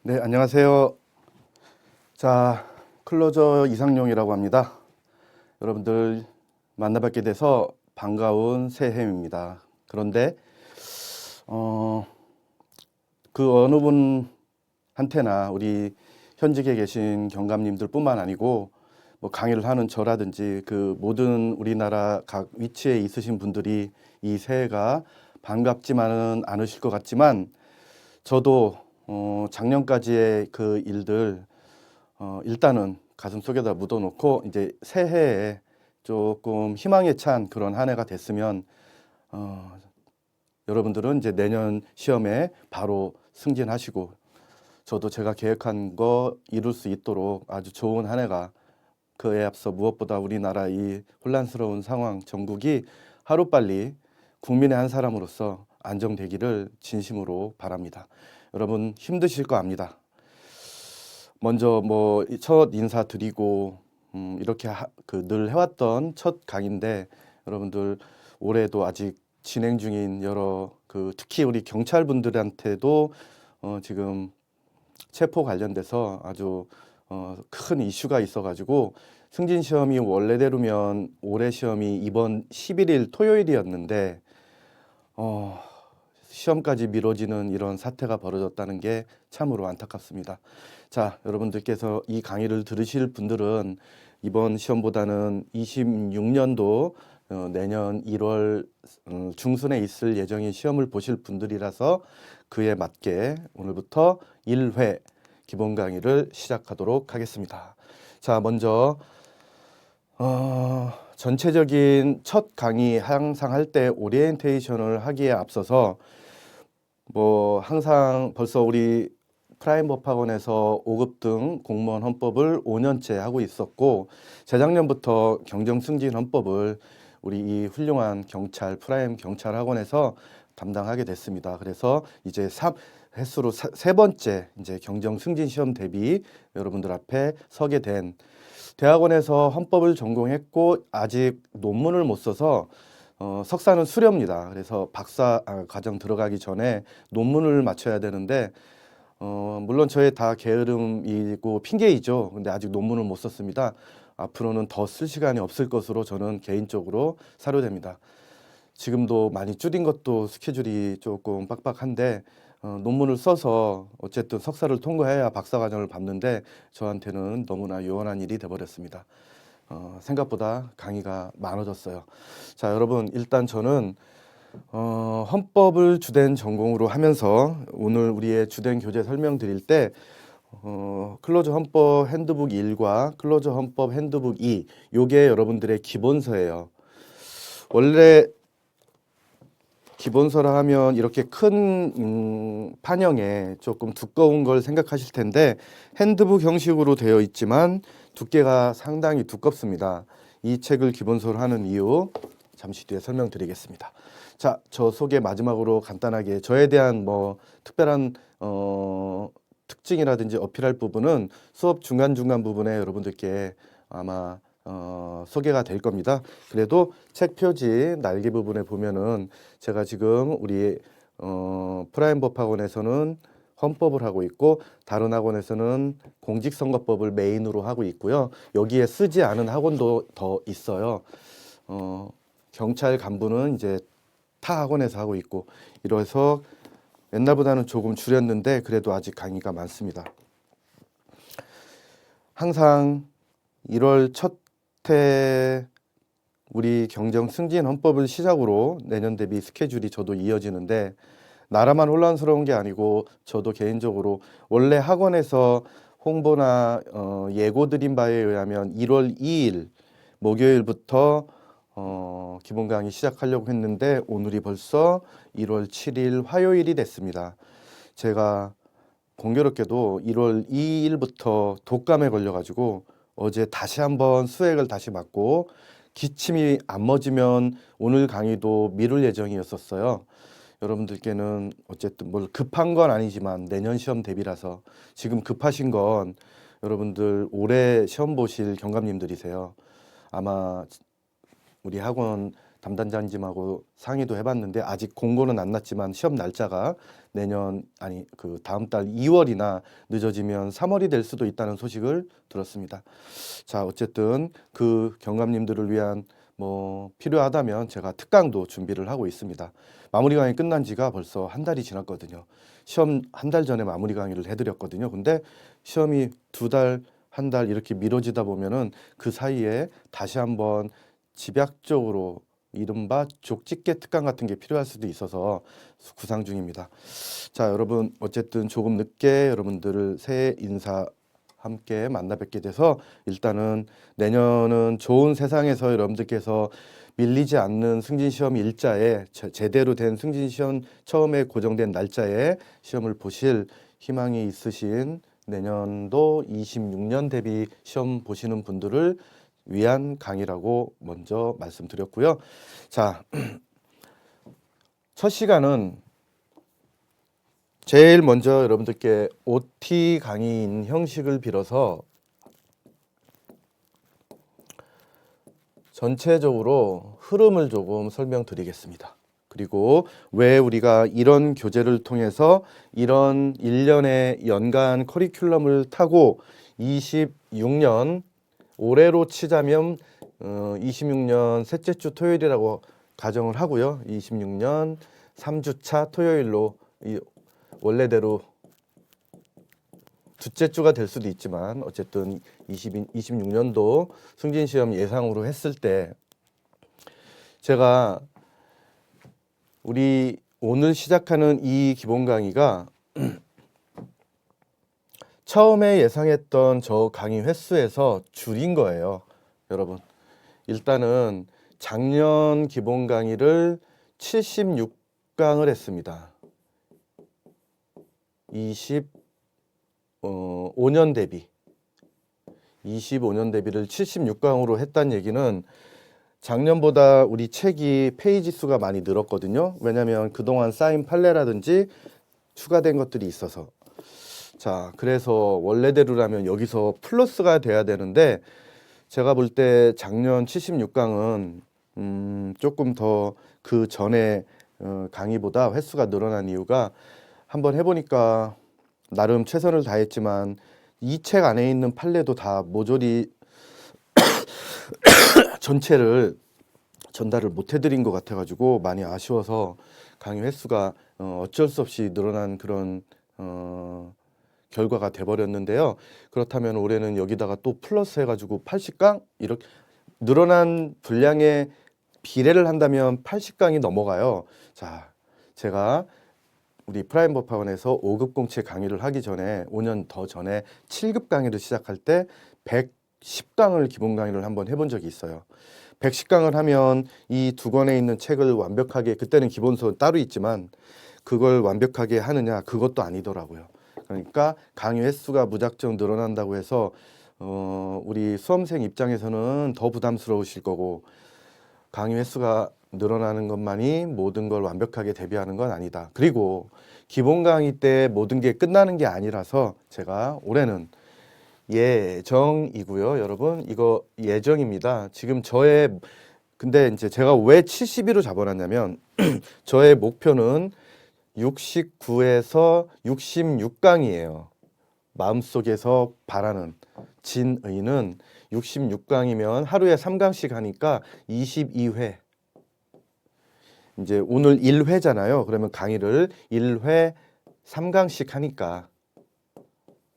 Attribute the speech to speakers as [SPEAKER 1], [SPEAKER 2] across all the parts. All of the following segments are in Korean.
[SPEAKER 1] 네, 안녕하세요. 자, 클로저 이상용이라고 합니다. 여러분들 만나뵙게 돼서 반가운 새해입니다. 그런데 그 어느 분한테나 우리 현직에 계신 경감님들뿐만 아니고 뭐 강의를 하는 저라든지 그 모든 우리나라 각 위치에 있으신 분들이 이 새해가 반갑지만은 않으실 것 같지만 저도 작년까지의 그 일들 일단은 가슴 속에다 묻어놓고 이제 새해에 조금 희망에 찬 그런 한 해가 됐으면 여러분들은 이제 내년 시험에 바로 승진하시고 저도 제가 계획한 거 이룰 수 있도록 아주 좋은 한 해가 그에 앞서 무엇보다 우리나라 이 혼란스러운 상황 전국이 하루빨리 국민의 한 사람으로서 안정되기를 진심으로 바랍니다. 여러분 힘드실 거 압니다. 먼저 뭐 첫 인사 드리고 이렇게 늘 해왔던 첫 강의인데 여러분들 올해도 아직 진행 중인 여러 특히 우리 경찰분들한테도 지금 체포 관련돼서 아주 큰 이슈가 있어가지고 승진 시험이 원래대로면 올해 시험이 이번 11일 토요일이었는데 시험까지 미뤄지는 이런 사태가 벌어졌다는 게 참으로 안타깝습니다. 자, 여러분들께서 이 강의를 들으실 분들은 이번 시험보다는 26년도 내년 1월 중순에 있을 예정인 시험을 보실 분들이라서 그에 맞게 오늘부터 1회 기본 강의를 시작하도록 하겠습니다. 자, 먼저 전체적인 첫 강의 항상 할 때 오리엔테이션을 하기에 앞서서 뭐 항상 벌써 우리 프라임 법학원에서 5급 등 공무원 헌법을 5년째 하고 있었고 재작년부터 경정승진 헌법을 우리 이 훌륭한 경찰 프라임 경찰 학원에서 담당하게 됐습니다. 그래서 이제 횟수로 세 번째 이제 경정승진 시험 대비 여러분들 앞에 서게 된 대학원에서 헌법을 전공했고 아직 논문을 못 써서 석사는 수료입니다. 그래서 박사 과정 들어가기 전에 논문을 맞춰야 되는데 물론 저의 다 게으름이고 핑계이죠. 근데 아직 논문을 못 썼습니다. 앞으로는 더 쓸 시간이 없을 것으로 저는 개인적으로 사료됩니다. 지금도 많이 줄인 것도 스케줄이 조금 빡빡한데 논문을 써서 어쨌든 석사를 통과해야 박사과정을 밟는데 저한테는 너무나 요원한 일이 돼버렸습니다. 생각보다 강의가 많아졌어요. 자, 여러분 일단 저는 헌법을 주된 전공으로 하면서 오늘 우리의 주된 교재 설명드릴 때 클로저 헌법 핸드북 1과 클로저 헌법 핸드북 2 요게 여러분들의 기본서예요. 원래 기본서라 하면 이렇게 큰 판형에 조금 두꺼운 걸 생각하실 텐데 핸드북 형식으로 되어 있지만 두께가 상당히 두껍습니다. 이 책을 기본서로 하는 이유 잠시 뒤에 설명드리겠습니다. 자, 저 소개 마지막으로 간단하게 저에 대한 뭐 특별한 특징이라든지 어필할 부분은 수업 중간중간 부분에 여러분들께 아마 소개가 될 겁니다. 그래도 책 표지 날개 부분에 보면은 제가 지금 우리 프라임 법학원에서는 헌법을 하고 있고 다른 학원에서는 공직선거법을 메인으로 하고 있고요. 여기에 쓰지 않은 학원도 더 있어요. 경찰 간부는 이제 타 학원에서 하고 있고 이래서 옛날보다는 조금 줄였는데 그래도 아직 강의가 많습니다. 항상 1월 첫 해 우리 경정 승진 헌법을 시작으로 내년 대비 스케줄이 저도 이어지는데 나라만 혼란스러운 게 아니고 저도 개인적으로 원래 학원에서 홍보나 예고 드린 바에 의하면 1월 2일 목요일부터 기본 강의 시작하려고 했는데 오늘이 벌써 1월 7일 화요일이 됐습니다. 제가 공교롭게도 1월 2일부터 독감에 걸려가지고 어제 다시 한번 수액을 다시 맞고 기침이 안 멎으면 오늘 강의도 미룰 예정이었었어요. 여러분들께는 어쨌든 뭘 급한 건 아니지만 내년 시험 대비라서 지금 급하신 건 여러분들 올해 시험 보실 경감님들이세요. 아마 우리 학원 담당자님하고 상의도 해봤는데 아직 공고는 안 났지만 시험 날짜가 내년 그 다음 달 2월이나 늦어지면 3월이 될 수도 있다는 소식을 들었습니다. 자, 어쨌든 그 경감님들을 위한 뭐 필요하다면 제가 특강도 준비를 하고 있습니다. 마무리 강의 끝난 지가 벌써 한 달이 지났거든요. 시험 한 달 전에 마무리 강의를 해드렸거든요. 근데 시험이 두 달, 한 달 이렇게 미뤄지다 보면은 그 사이에 다시 한번 집약적으로 이른바 족집게 특강 같은 게 필요할 수도 있어서 구상 중입니다. 자, 여러분 어쨌든 조금 늦게 여러분들을 새해 인사 함께 만나 뵙게 돼서 일단은 내년은 좋은 세상에서 여러분들께서 밀리지 않는 승진시험 일자에 제대로 된 승진시험 처음에 고정된 날짜에 시험을 보실 희망이 있으신 내년도 26년 대비 시험 보시는 분들을 위한 강의라고 먼저 말씀드렸고요. 자, 첫 시간은 제일 먼저 여러분들께 OT 강의인 형식을 빌어서 전체적으로 흐름을 조금 설명드리겠습니다. 그리고 왜 우리가 이런 교재를 통해서 이런 1년의 연간 커리큘럼을 타고 26년 올해로 치자면 26년 셋째 주 토요일이라고 가정을 하고요. 26년 3주차 토요일로 원래대로 둘째 주가 될 수도 있지만 어쨌든 26년도 승진시험 예상으로 했을 때 제가 우리 오늘 시작하는 이 기본 강의가 처음에 예상했던 저 강의 횟수에서 줄인 거예요. 여러분 일단은 작년 기본 강의를 76강을 했습니다. 25년 대비 25년 대비를 76강으로 했다는 얘기는 작년보다 우리 책이 페이지 수가 많이 늘었거든요. 왜냐하면 그동안 쌓인 판례라든지 추가된 것들이 있어서. 자, 그래서 원래대로라면 여기서 플러스가 돼야 되는데 제가 볼 때 작년 76강은 조금 더 그 전에 강의보다 횟수가 늘어난 이유가 한번 해보니까 나름 최선을 다했지만 이 책 안에 있는 판례도 다 모조리 전체를 전달을 못 해드린 것 같아가지고 많이 아쉬워서 강의 횟수가 어쩔 수 없이 늘어난 그런 결과가 돼버렸는데요. 그렇다면 올해는 여기다가 또 플러스 해가지고 80강 이렇게 늘어난 분량의 비례를 한다면 80강이 넘어가요. 자, 제가 우리 프라임 법학원에서 5급 공채 강의를 하기 전에 5년 더 전에 7급 강의를 시작할 때 110강을 기본 강의를 한번 해본 적이 있어요. 110강을 하면 이 두 권에 있는 책을 완벽하게 그때는 기본서 따로 있지만 그걸 완벽하게 하느냐 그것도 아니더라고요. 그러니까 강의 횟수가 무작정 늘어난다고 해서 우리 수험생 입장에서는 더 부담스러우실 거고 강의 횟수가 늘어나는 것만이 모든 걸 완벽하게 대비하는 건 아니다. 그리고 기본 강의 때 모든 게 끝나는 게 아니라서 제가 올해는 예정이고요. 여러분 이거 예정입니다. 지금 근데 이제 제가 왜 72로 잡아놨냐면 저의 목표는 69에서 66강이에요. 마음속에서 바라는 진의는 66강이면 하루에 3강씩 하니까 22회. 이제 오늘 1회잖아요. 그러면 강의를 1회 3강씩 하니까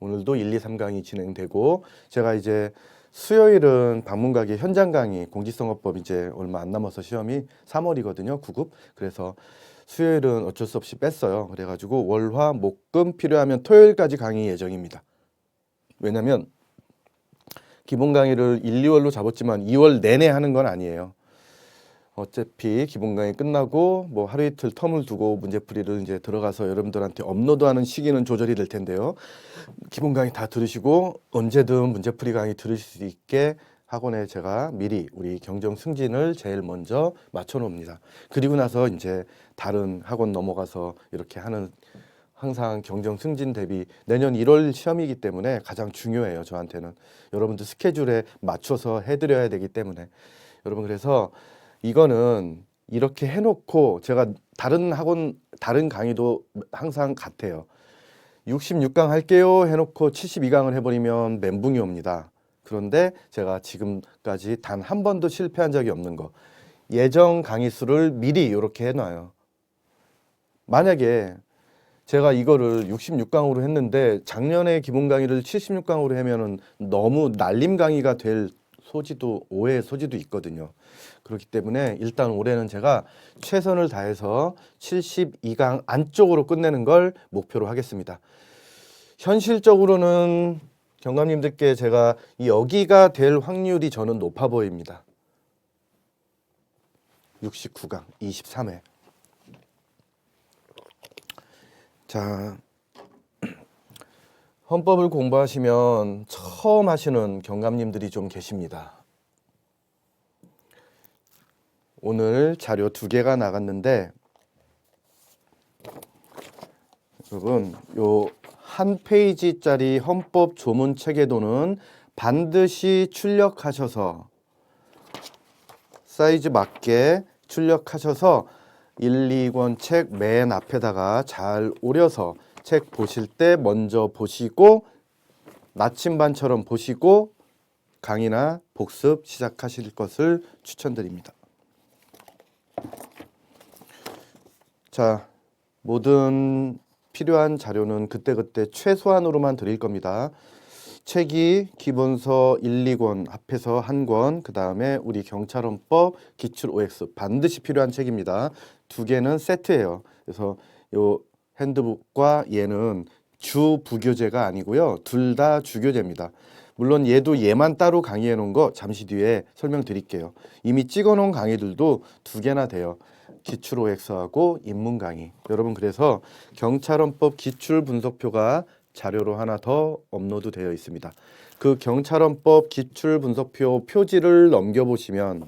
[SPEAKER 1] 오늘도 1, 2, 3강이 진행되고 제가 이제 수요일은 방문가게 현장 강의 공직선거법 이제 얼마 안 남아서 시험이 3월이거든요. 9급. 그래서 수요일은 어쩔 수 없이 뺐어요. 그래가지고 월, 화, 목, 금 필요하면 토요일까지 강의 예정입니다. 왜냐면 기본 강의를 1, 2월로 잡았지만 2월 내내 하는 건 아니에요. 어차피 기본 강의 끝나고 뭐 하루 이틀 텀을 두고 문제풀이를 이제 들어가서 여러분들한테 업로드하는 시기는 조절이 될 텐데요. 기본 강의 다 들으시고 언제든 문제풀이 강의 들으실 수 있게 학원에 제가 미리 우리 경정 승진을 제일 먼저 맞춰 놓습니다. 그리고 나서 이제 다른 학원 넘어가서 이렇게 하는 항상 경정 승진 대비 내년 1월 시험이기 때문에 가장 중요해요. 저한테는 여러분들 스케줄에 맞춰서 해드려야 되기 때문에 여러분 그래서 이거는 이렇게 해놓고 제가 다른 학원 다른 강의도 항상 같아요. 66강 할게요 해놓고 72강을 해버리면 멘붕이 옵니다. 그런데 제가 지금까지 단 한 번도 실패한 적이 없는 거. 예정 강의 수를 미리 이렇게 해놔요. 만약에 제가 이거를 66강으로 했는데 작년에 기본 강의를 76강으로 하면은 너무 날림 강의가 될 소지도 오해의 소지도 있거든요. 그렇기 때문에 일단 올해는 제가 최선을 다해서 72강 안쪽으로 끝내는 걸 목표로 하겠습니다. 현실적으로는 경감님들께 제가 여기가 될 확률이 저는 높아 보입니다. 69강 23회. 자, 헌법을 공부하시면 처음 하시는 경감님들이 좀 계십니다. 오늘 자료 2개가 나갔는데 여러분 요 한 페이지짜리 헌법 조문 체계도는 반드시 출력하셔서 사이즈 맞게 출력하셔서 1, 2권 책 맨 앞에다가 잘 오려서 책 보실 때 먼저 보시고 나침반처럼 보시고 강의나 복습 시작하실 것을 추천드립니다. 자, 모든 필요한 자료는 그때그때 최소한으로만 드릴 겁니다. 책이 기본서 1, 2권 합해서 1권, 그 다음에 우리 경찰헌법 기출 OX 반드시 필요한 책입니다. 2개는 세트예요. 그래서 요 핸드북과 얘는 주 부교재가 아니고요. 둘 다 주교재입니다. 물론 얘만 따로 강의해 놓은 거 잠시 뒤에 설명드릴게요. 이미 찍어 놓은 강의들도 2개나 돼요. 기출 OX하고 입문 강의. 여러분 그래서 경찰헌법 기출 분석표가 자료로 하나 더 업로드 되어 있습니다. 그 경찰헌법 기출 분석표 표지를 넘겨보시면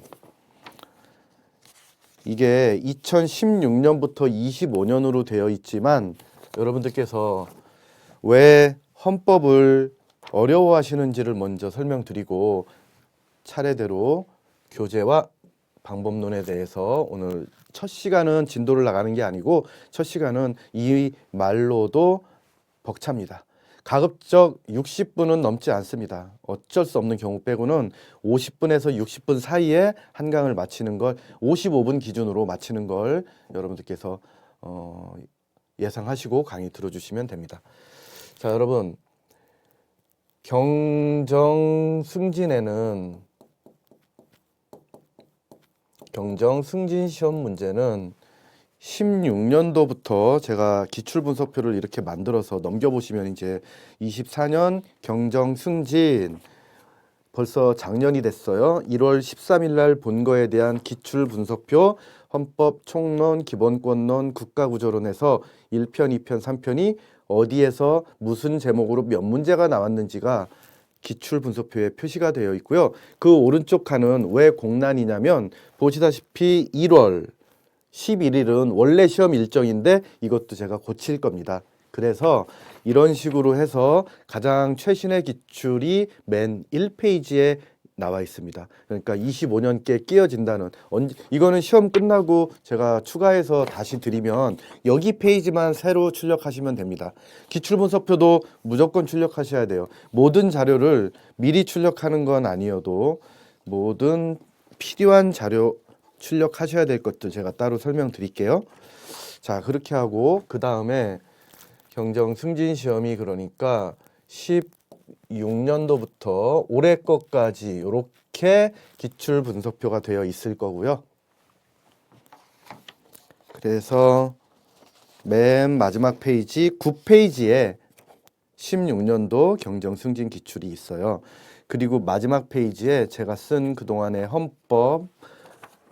[SPEAKER 1] 이게 2016년부터 25년으로 되어 있지만 여러분들께서 왜 헌법을 어려워하시는지를 먼저 설명드리고 차례대로 교재와 방법론에 대해서 오늘 첫 시간은 진도를 나가는 게 아니고 첫 시간은 이 말로도 벅찹니다. 가급적 60분은 넘지 않습니다. 어쩔 수 없는 경우 빼고는 50분에서 60분 사이에 한 강을 마치는 걸 55분 기준으로 마치는 걸 여러분들께서 예상하시고 강의 들어주시면 됩니다. 자, 여러분 경정 승진 시험 문제는 16년도부터 제가 기출분석표를 이렇게 만들어서 넘겨보시면 이제 24년 경정 승진 벌써 작년이 됐어요. 1월 13일 날 본 거에 대한 기출분석표 헌법 총론, 기본권론, 국가구조론에서 1편, 2편, 3편이 어디에서 무슨 제목으로 몇 문제가 나왔는지가 기출분석표에 표시가 되어 있고요. 그 오른쪽 칸은 왜 공란이냐면 보시다시피 1월 11일은 원래 시험 일정인데 이것도 제가 고칠 겁니다. 그래서 이런 식으로 해서 가장 최신의 기출이 맨 1페이지에 나와 있습니다. 그러니까 25년께 끼어진다는 이거는 시험 끝나고 제가 추가해서 다시 드리면 여기 페이지만 새로 출력하시면 됩니다. 기출분석표도 무조건 출력하셔야 돼요. 모든 자료를 미리 출력하는 건 아니어도 모든 필요한 자료 출력하셔야 될 것들 제가 따로 설명드릴게요. 자, 그렇게 하고 그 다음에 경정 승진 시험이 그러니까 16년도부터 올해 것까지 이렇게 기출 분석표가 되어 있을 거고요. 그래서 맨 마지막 페이지 9페이지에 16년도 경정 승진 기출이 있어요. 그리고 마지막 페이지에 제가 쓴 그동안의 헌법,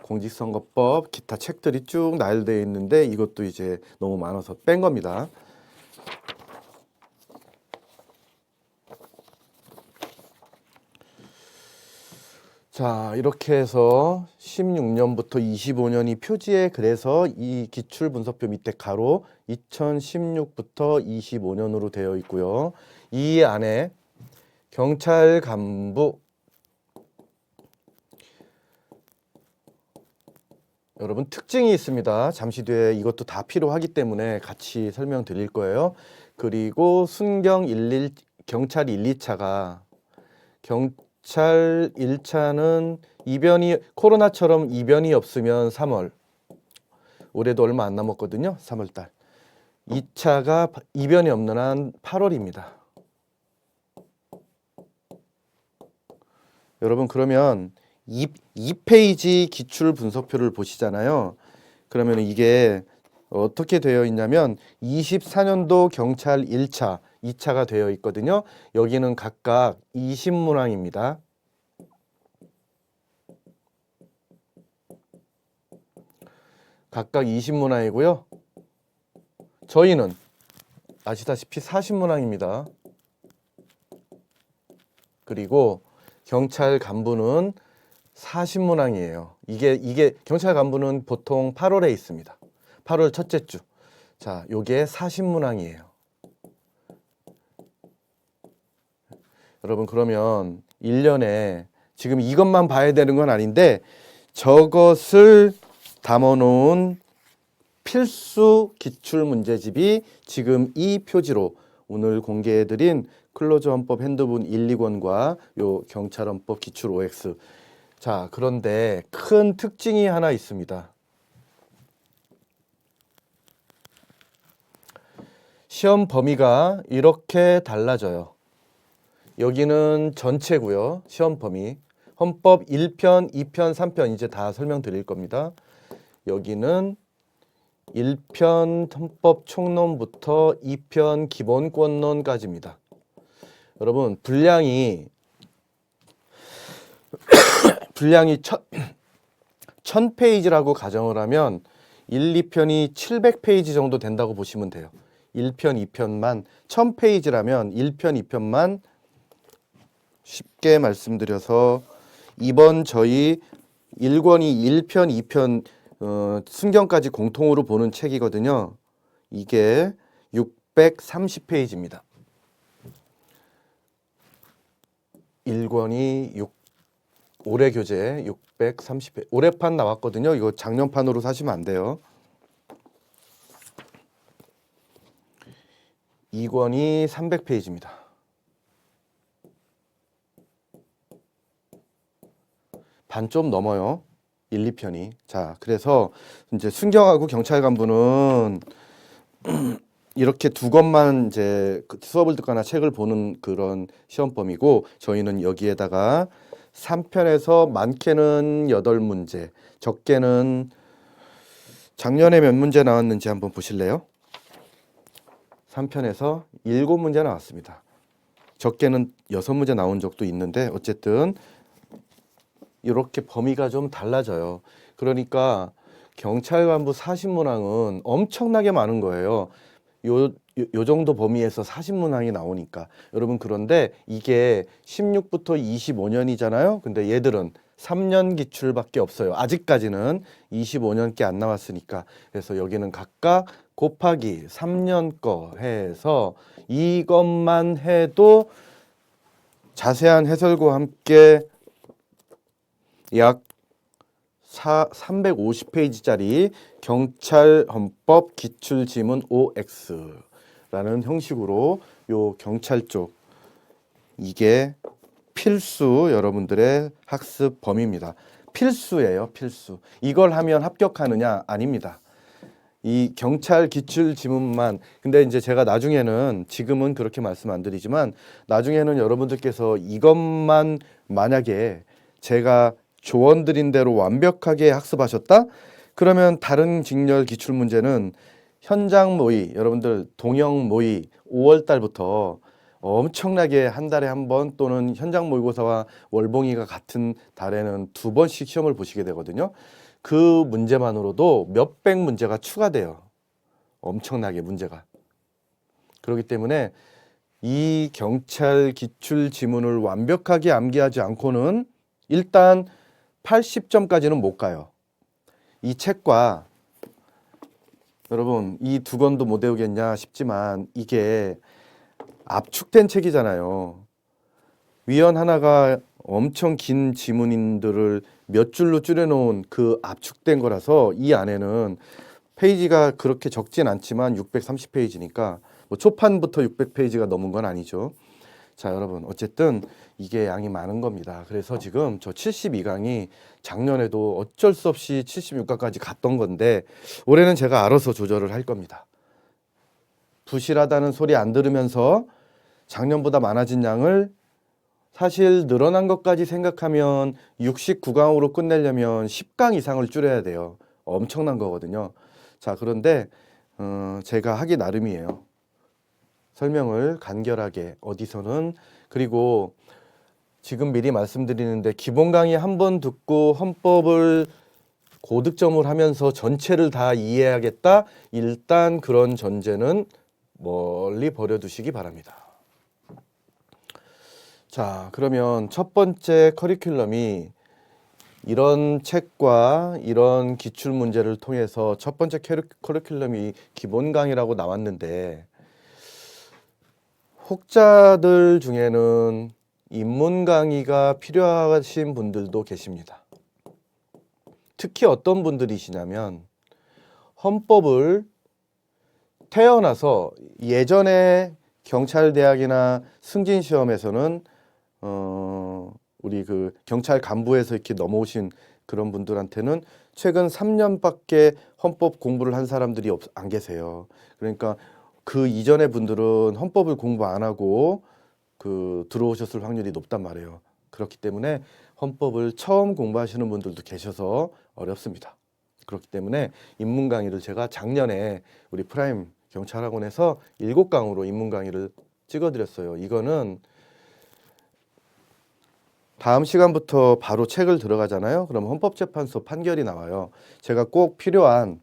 [SPEAKER 1] 공직선거법, 기타 책들이 쭉 나열되어 있는데 이것도 이제 너무 많아서 뺀 겁니다. 자, 이렇게 해서 16년부터 25년이 표지에 그래서 이 기출 분석표 밑에 가로 2016부터 25년으로 되어 있고요. 이 안에 경찰 간부 여러분 특징이 있습니다. 잠시 뒤에 이것도 다 필요하기 때문에 같이 설명드릴 거예요. 그리고 순경 11 경찰 1, 2차가 경찰 1차는 이변이 코로나처럼 이변이 없으면 3월 올해도 얼마 안 남았거든요. 3월 달. 2차가 이변이 없는 한 8월입니다. 여러분 그러면 2페이지 기출 분석표를 보시잖아요. 그러면 이게 어떻게 되어 있냐면 24년도 경찰 1차, 2차가 되어 있거든요. 여기는 각각 20문항입니다. 각각 20문항이고요. 저희는 아시다시피 40문항입니다. 그리고 경찰 간부는 40문항이에요. 이게 경찰 간부는 보통 8월에 있습니다. 8월 첫째 주. 자, 요게 40문항이에요. 여러분 그러면 1년에 지금 이것만 봐야 되는 건 아닌데 저것을 담아놓은 필수 기출문제집이 지금 이 표지로 오늘 공개해드린 클로즈헌법 핸드본 1, 2권과 요 경찰헌법 기출 OX. 자, 그런데 큰 특징이 하나 있습니다. 시험 범위가 이렇게 달라져요. 여기는 전체고요. 시험 범위. 헌법 1편, 2편, 3편 이제 다 설명드릴 겁니다. 여기는 1편 헌법 총론부터 2편 기본권론까지입니다. 여러분 분량이 1000페이지라고 가정을 하면 1, 2편이 700페이지 정도 된다고 보시면 돼요. 1편, 2편만 1000페이지라면 1편, 2편만 쉽게 말씀드려서 이번 저희 1권이 1편, 2편 순경까지 공통으로 보는 책이거든요. 이게 630페이지입니다. 1권이 올해 교재 630페이지. 올해판 나왔거든요. 이거 작년판으로 사시면 안 돼요. 2권이 300페이지입니다. 반 좀 넘어요. 1, 2편이. 자, 그래서 이제 순경하고 경찰 간부는 이렇게 두 권만 이제 수업을 듣거나 책을 보는 그런 시험범위고 저희는 여기에다가 3편에서 많게는 8문제, 적게는 작년에 몇 문제 나왔는지 한번 보실래요? 3편에서 7문제 나왔습니다. 적게는 6문제 나온 적도 있는데 어쨌든 이렇게 범위가 좀 달라져요. 그러니까 경찰 간부 40문항은 엄청나게 많은 거예요. 요 정도 범위에서 40문항이 나오니까. 여러분 그런데 이게 16부터 25년이잖아요. 근데 얘들은 3년 기출밖에 없어요. 아직까지는 25년께 안 나왔으니까. 그래서 여기는 각각 곱하기 3년 거 해서 이것만 해도 자세한 해설과 함께 약 350페이지짜리 경찰헌법 기출지문 OX라는 형식으로 요 경찰 쪽 이게 필수 여러분들의 학습 범위입니다. 필수예요, 필수. 이걸 하면 합격하느냐? 아닙니다. 이 경찰 기출 지문만 근데 이제 제가 나중에는 지금은 그렇게 말씀 안 드리지만 나중에는 여러분들께서 이것만 만약에 제가 조언 드린 대로 완벽하게 학습하셨다? 그러면 다른 직렬 기출 문제는 현장 모의, 여러분들 동영 모의 5월 달부터 엄청나게 한 달에 한 번 또는 현장 모의고사와 월봉이가 같은 달에는 2번씩 시험을 보시게 되거든요. 그 문제만으로도 몇백 문제가 추가돼요. 엄청나게 문제가. 그렇기 때문에 이 경찰 기출 지문을 완벽하게 암기하지 않고는 일단 80점까지는 못 가요. 이 책과 여러분 이 2권도 못 외우겠냐 싶지만 이게 압축된 책이잖아요. 위원 하나가 엄청 긴 지문들을 몇 줄로 줄여놓은 그 압축된 거라서 이 안에는 페이지가 그렇게 적진 않지만 630페이지니까 뭐 초판부터 600페이지가 넘은 건 아니죠. 자, 여러분 어쨌든 이게 양이 많은 겁니다. 그래서 지금 저 72강이 작년에도 어쩔 수 없이 76강까지 갔던 건데 올해는 제가 알아서 조절을 할 겁니다. 부실하다는 소리 안 들으면서 작년보다 많아진 양을 사실 늘어난 것까지 생각하면 69강으로 끝내려면 10강 이상을 줄여야 돼요. 엄청난 거거든요. 자, 그런데 제가 하기 나름이에요. 설명을 간결하게 어디서는. 그리고 지금 미리 말씀드리는데 기본 강의 한 번 듣고 헌법을 고득점을 하면서 전체를 다 이해하겠다. 일단 그런 전제는 멀리 버려두시기 바랍니다. 자, 그러면 첫 번째 커리큘럼이 이런 책과 이런 기출 문제를 통해서 첫 번째 커리큘럼이 기본 강의라고 나왔는데 혹자들 중에는 입문 강의가 필요하신 분들도 계십니다. 특히 어떤 분들이시냐면 헌법을 태어나서 예전에 경찰대학이나 승진시험에서는 우리 그 경찰 간부에서 이렇게 넘어오신 그런 분들한테는 최근 3년밖에 헌법 공부를 한 사람들이 안 계세요. 그러니까 그 이전의 분들은 헌법을 공부 안 하고 그 들어오셨을 확률이 높단 말이에요. 그렇기 때문에 헌법을 처음 공부하시는 분들도 계셔서 어렵습니다. 그렇기 때문에 입문 강의를 제가 작년에 우리 프라임 경찰학원에서 7강으로 입문 강의를 찍어드렸어요. 이거는 다음 시간부터 바로 책을 들어가잖아요. 그럼 헌법재판소 판결이 나와요. 제가 꼭 필요한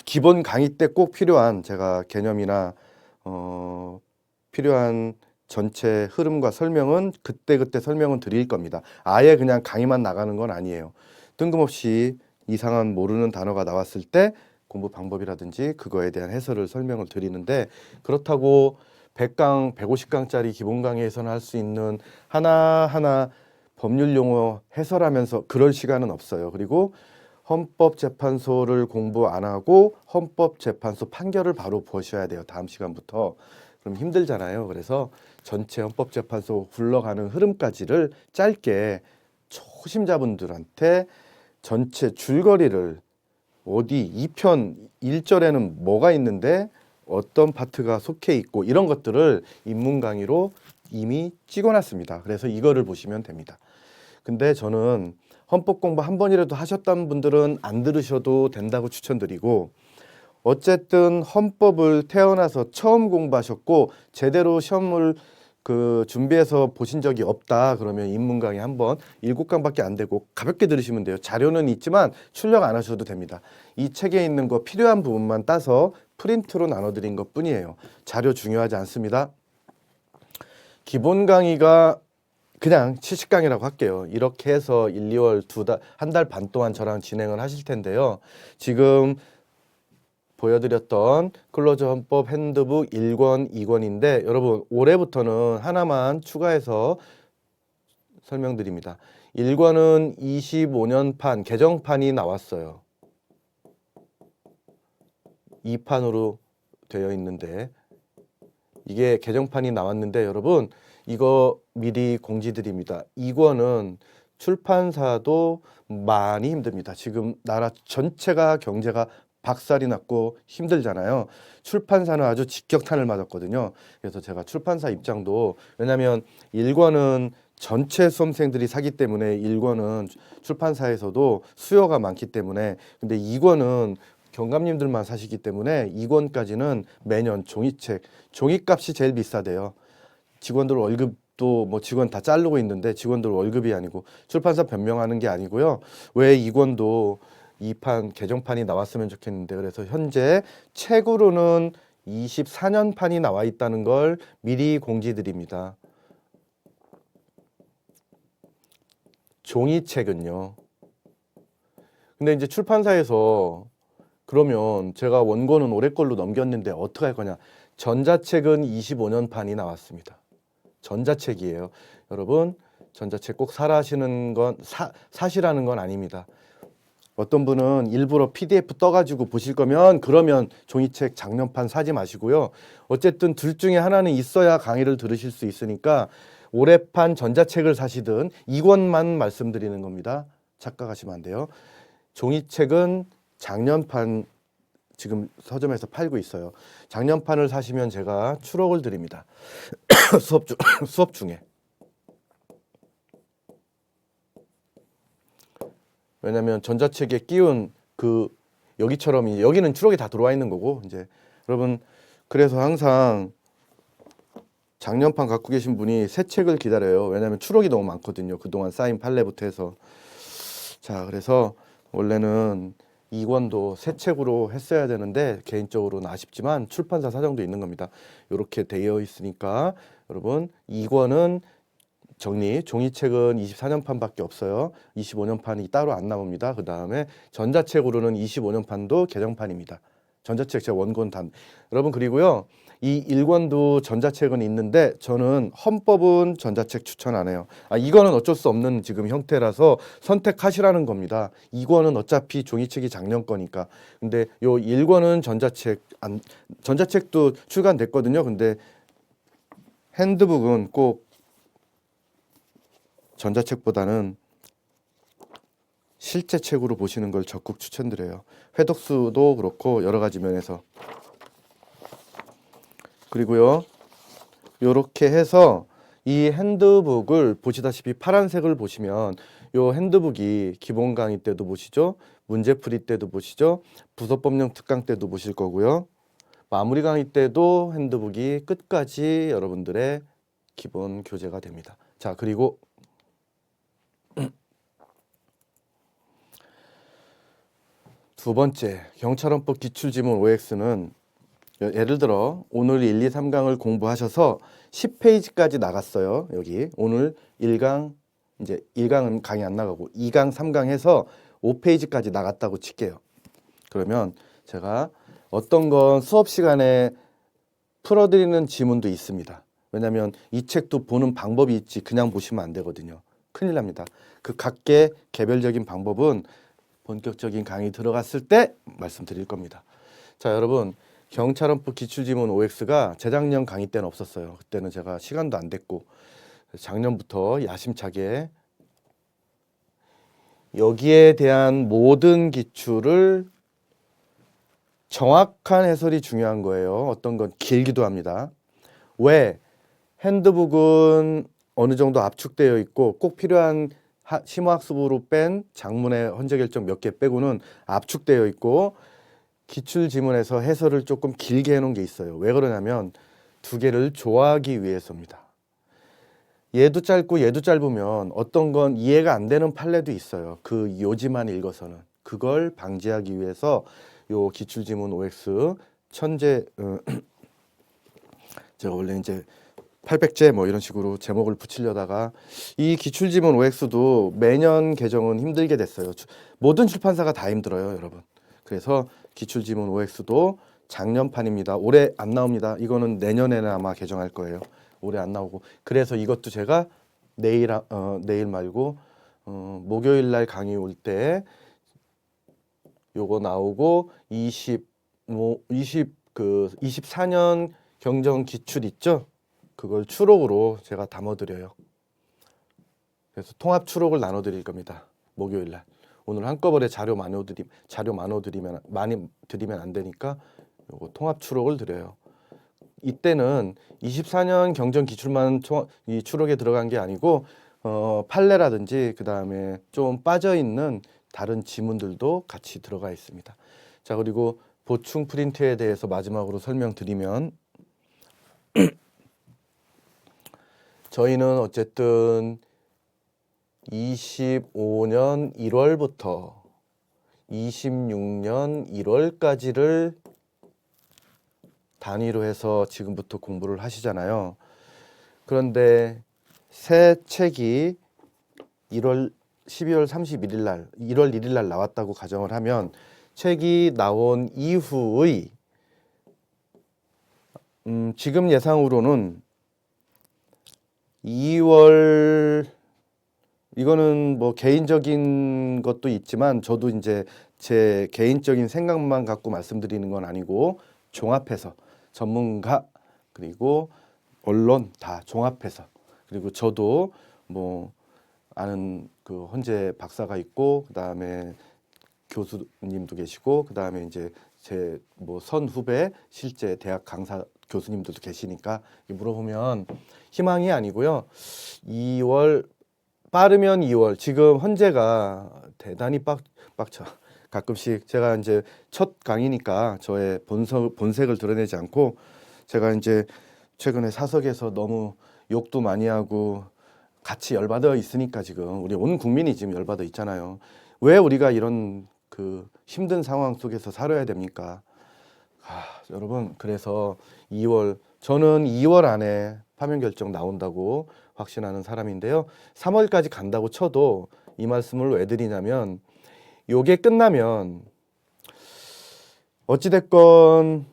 [SPEAKER 1] 기본 강의 때 꼭 필요한 제가 개념이나 필요한 전체 흐름과 설명은 그때그때 설명은 드릴 겁니다. 아예 그냥 강의만 나가는 건 아니에요. 뜬금없이 이상한 모르는 단어가 나왔을 때 공부 방법이라든지 그거에 대한 해설을 설명을 드리는데 그렇다고 100강, 150강짜리 기본 강의에서는 할 수 있는 하나하나 법률 용어 해설하면서 그럴 시간은 없어요. 그리고 헌법재판소를 공부 안 하고 헌법재판소 판결을 바로 보셔야 돼요. 다음 시간부터. 그럼 힘들잖아요. 그래서 전체 헌법재판소 굴러가는 흐름까지를 짧게 초심자분들한테 전체 줄거리를 어디 2편 1절에는 뭐가 있는데 어떤 파트가 속해 있고 이런 것들을 입문 강의로 이미 찍어놨습니다. 그래서 이거를 보시면 됩니다. 근데 저는 헌법 공부 한 번이라도 하셨던 분들은 안 들으셔도 된다고 추천드리고 어쨌든 헌법을 태어나서 처음 공부하셨고 제대로 시험을 준비해서 보신 적이 없다 그러면 입문 강의 한번 7강밖에 안 되고 가볍게 들으시면 돼요. 자료는 있지만 출력 안 하셔도 됩니다. 이 책에 있는 거 필요한 부분만 따서 프린트로 나눠드린 것 뿐이에요. 자료 중요하지 않습니다. 기본 강의가 그냥 70강이라고 할게요. 이렇게 해서 1, 2월 한 달 반 동안 저랑 진행을 하실 텐데요. 지금 보여드렸던 클로저 헌법 핸드북 1권, 2권인데 여러분 올해부터는 하나만 추가해서 설명드립니다. 1권은 25년판 개정판이 나왔어요. 2판으로 되어 있는데 이게 개정판이 나왔는데 여러분 이거 미리 공지드립니다. 2권은 출판사도 많이 힘듭니다. 지금 나라 전체가 경제가 박살이 났고 힘들잖아요. 출판사는 아주 직격탄을 맞았거든요. 그래서 제가 출판사 입장도 왜냐하면 1권은 전체 수험생들이 사기 때문에 1권은 출판사에서도 수요가 많기 때문에 근데 2권은 경감님들만 사시기 때문에 2권까지는 매년 종이값이 제일 비싸대요. 직원들 월급도 뭐 직원 다 자르고 있는데 직원들 월급이 아니고 출판사 변명하는 게 아니고요. 왜 2권도 2판 개정판이 나왔으면 좋겠는데 그래서 현재 책으로는 24년판이 나와 있다는 걸 미리 공지드립니다. 종이책은요. 근데 이제 출판사에서 그러면 제가 원고는 올해 걸로 넘겼는데 어떻게 할 거냐. 전자책은 25년판이 나왔습니다. 전자책이에요. 여러분, 전자책 꼭 사라 하시는 건 사시라는 건 아닙니다. 어떤 분은 일부러 PDF 떠가지고 보실 거면 그러면 종이책 장년판 사지 마시고요. 어쨌든 둘 중에 하나는 있어야 강의를 들으실 수 있으니까 올해판 전자책을 사시든 이권만 말씀드리는 겁니다. 착각하시면 안 돼요. 종이책은 작년판 지금 서점에서 팔고 있어요. 작년판을 사시면 제가 추록을 드립니다. 수업 중에. 왜냐면 전자책에 끼운 그 여기처럼 여기는 추록이 다 들어와 있는 거고 이제 여러분 그래서 항상 작년판 갖고 계신 분이 새 책을 기다려요. 왜냐면 추록이 너무 많거든요. 그동안 쌓인 판례부터 해서. 자, 그래서 원래는 2권도 새 책으로 했어야 되는데 개인적으로는 아쉽지만 출판사 사정도 있는 겁니다. 이렇게 되어 있으니까 여러분 2권은 정리, 종이책은 24년판밖에 없어요. 25년판이 따로 안 나옵니다. 그 다음에 전자책으로는 25년판도 개정판입니다. 전자책 제가 원권 단. 여러분 그리고요. 이 1권도 전자책은 있는데 저는 헌법은 전자책 추천 안 해요. 이거는 어쩔 수 없는 지금 형태라서 선택하시라는 겁니다. 2권은 어차피 종이책이 작년 거니까. 근데 요 1권은 전자책도 출간됐거든요. 근데 핸드북은 꼭 전자책보다는 실제 책으로 보시는 걸 적극 추천드려요. 회독수도 그렇고 여러 가지 면에서. 그리고요. 이렇게 해서 이 핸드북을 보시다시피 파란색을 보시면 요 핸드북이 기본 강의 때도 보시죠. 문제풀이 때도 보시죠. 부서법령 특강 때도 보실 거고요. 마무리 강의 때도 핸드북이 끝까지 여러분들의 기본 교재가 됩니다. 자, 그리고 두 번째, 경찰헌법 기출지문 OX는 예를 들어 오늘 1, 2, 3강을 공부하셔서 10페이지까지 나갔어요. 여기 오늘 1강, 이제 1강은 강의 안 나가고 2강, 3강 해서 5페이지까지 나갔다고 칠게요. 그러면 제가 어떤 건 수업 시간에 풀어드리는 지문도 있습니다. 왜냐하면 이 책도 보는 방법이 있지 그냥 보시면 안 되거든요. 큰일 납니다. 그 각계 개별적인 방법은 본격적인 강의 들어갔을 때 말씀드릴 겁니다. 자, 여러분 경찰헌법 기출지문 OX가 재작년 강의 때는 없었어요. 그때는 제가 시간도 안 됐고 작년부터 야심차게 여기에 대한 모든 기출을 정확한 해설이 중요한 거예요. 어떤 건 길기도 합니다. 왜? 핸드북은 어느 정도 압축되어 있고 꼭 필요한 심화학습으로 뺀 장문의 헌재결정 몇 개 빼고는 압축되어 있고 기출지문에서 해설을 조금 길게 해놓은 게 있어요. 왜 그러냐면 두 개를 조화하기 위해서입니다. 얘도 짧고 얘도 짧으면 어떤 건 이해가 안 되는 판례도 있어요. 그 요지만 읽어서는. 그걸 방지하기 위해서 요 기출지문 OX 천재 제가 원래 이제 800제 뭐 이런 식으로 제목을 붙이려다가 이 기출지문 OX도 매년 개정은 힘들게 됐어요. 모든 출판사가 다 힘들어요, 여러분. 그래서 기출지문 OX도 작년판입니다. 올해 안 나옵니다. 이거는 내년에는 아마 개정할 거예요. 올해 안 나오고. 그래서 이것도 제가 내일 말고 목요일 날 강의 올 때 요거 나오고 24년 경정 기출 있죠? 그걸 추록으로 제가 담아드려요. 그래서 통합 추록을 나눠드릴 겁니다. 목요일 날. 오늘 한꺼번에 자료 많이 드리면 안 되니까 요거 통합 추록을 드려요. 이때는 24년 경정 기출만 이 추록에 들어간 게 아니고 판례라든지 그 다음에 좀 빠져 있는 다른 지문들도 같이 들어가 있습니다. 자, 그리고 보충 프린트에 대해서 마지막으로 설명드리면 저희는 어쨌든 25년 1월부터 26년 1월까지를 단위로 해서 지금부터 공부를 하시잖아요. 그런데 새 책이 12월 31일 날, 1월 1일 날 나왔다고 가정을 하면 책이 나온 이후의 지금 예상으로는 2월 이거는 뭐 개인적인 것도 있지만 저도 이제 제 개인적인 생각만 갖고 말씀드리는 건 아니고 종합해서 전문가 그리고 언론 다 종합해서 그리고 저도 뭐 아는 그 헌재 박사가 있고 그다음에 교수님도 계시고 그다음에 이제 제 뭐 선후배 실제 대학 강사 교수님들도 계시니까 물어보면 희망이 아니고요. 2월 빠르면 2월 지금 헌재가 대단히 빡쳐. 가끔씩 제가 이제 첫 강의니까 저의 본색을 드러내지 않고 제가 이제 최근에 사석에서 너무 욕도 많이 하고 같이 열받아 있으니까 지금 우리 온 국민이 지금 열받아 있잖아요. 왜 우리가 이런 그 힘든 상황 속에서 살아야 됩니까? 여러분 그래서 2월 저는 2월 안에 파면 결정 나온다고 확신하는 사람인데요. 3월까지 간다고 쳐도 이 말씀을 왜 드리냐면 요게 끝나면 어찌됐건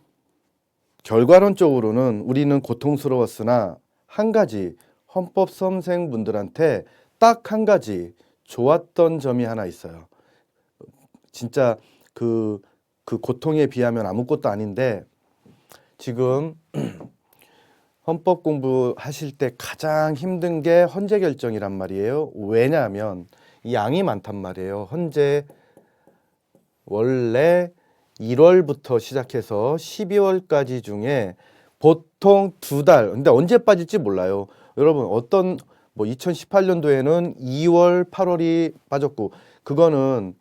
[SPEAKER 1] 결과론적으로는 우리는 고통스러웠으나 한 가지 헌법 수험생분들한테 딱 한 가지 좋았던 점이 하나 있어요. 진짜 그 고통에 비하면 아무것도 아닌데 지금 헌법 공부하실 때 가장 힘든 게 헌재 결정이란 말이에요. 왜냐하면 양이 많단 말이에요. 헌재 원래 1월부터 시작해서 12월까지 중에 보통 2달, 근데 언제 빠질지 몰라요. 여러분 어떤 뭐 2018년도에는 2월, 8월이 빠졌고 그거는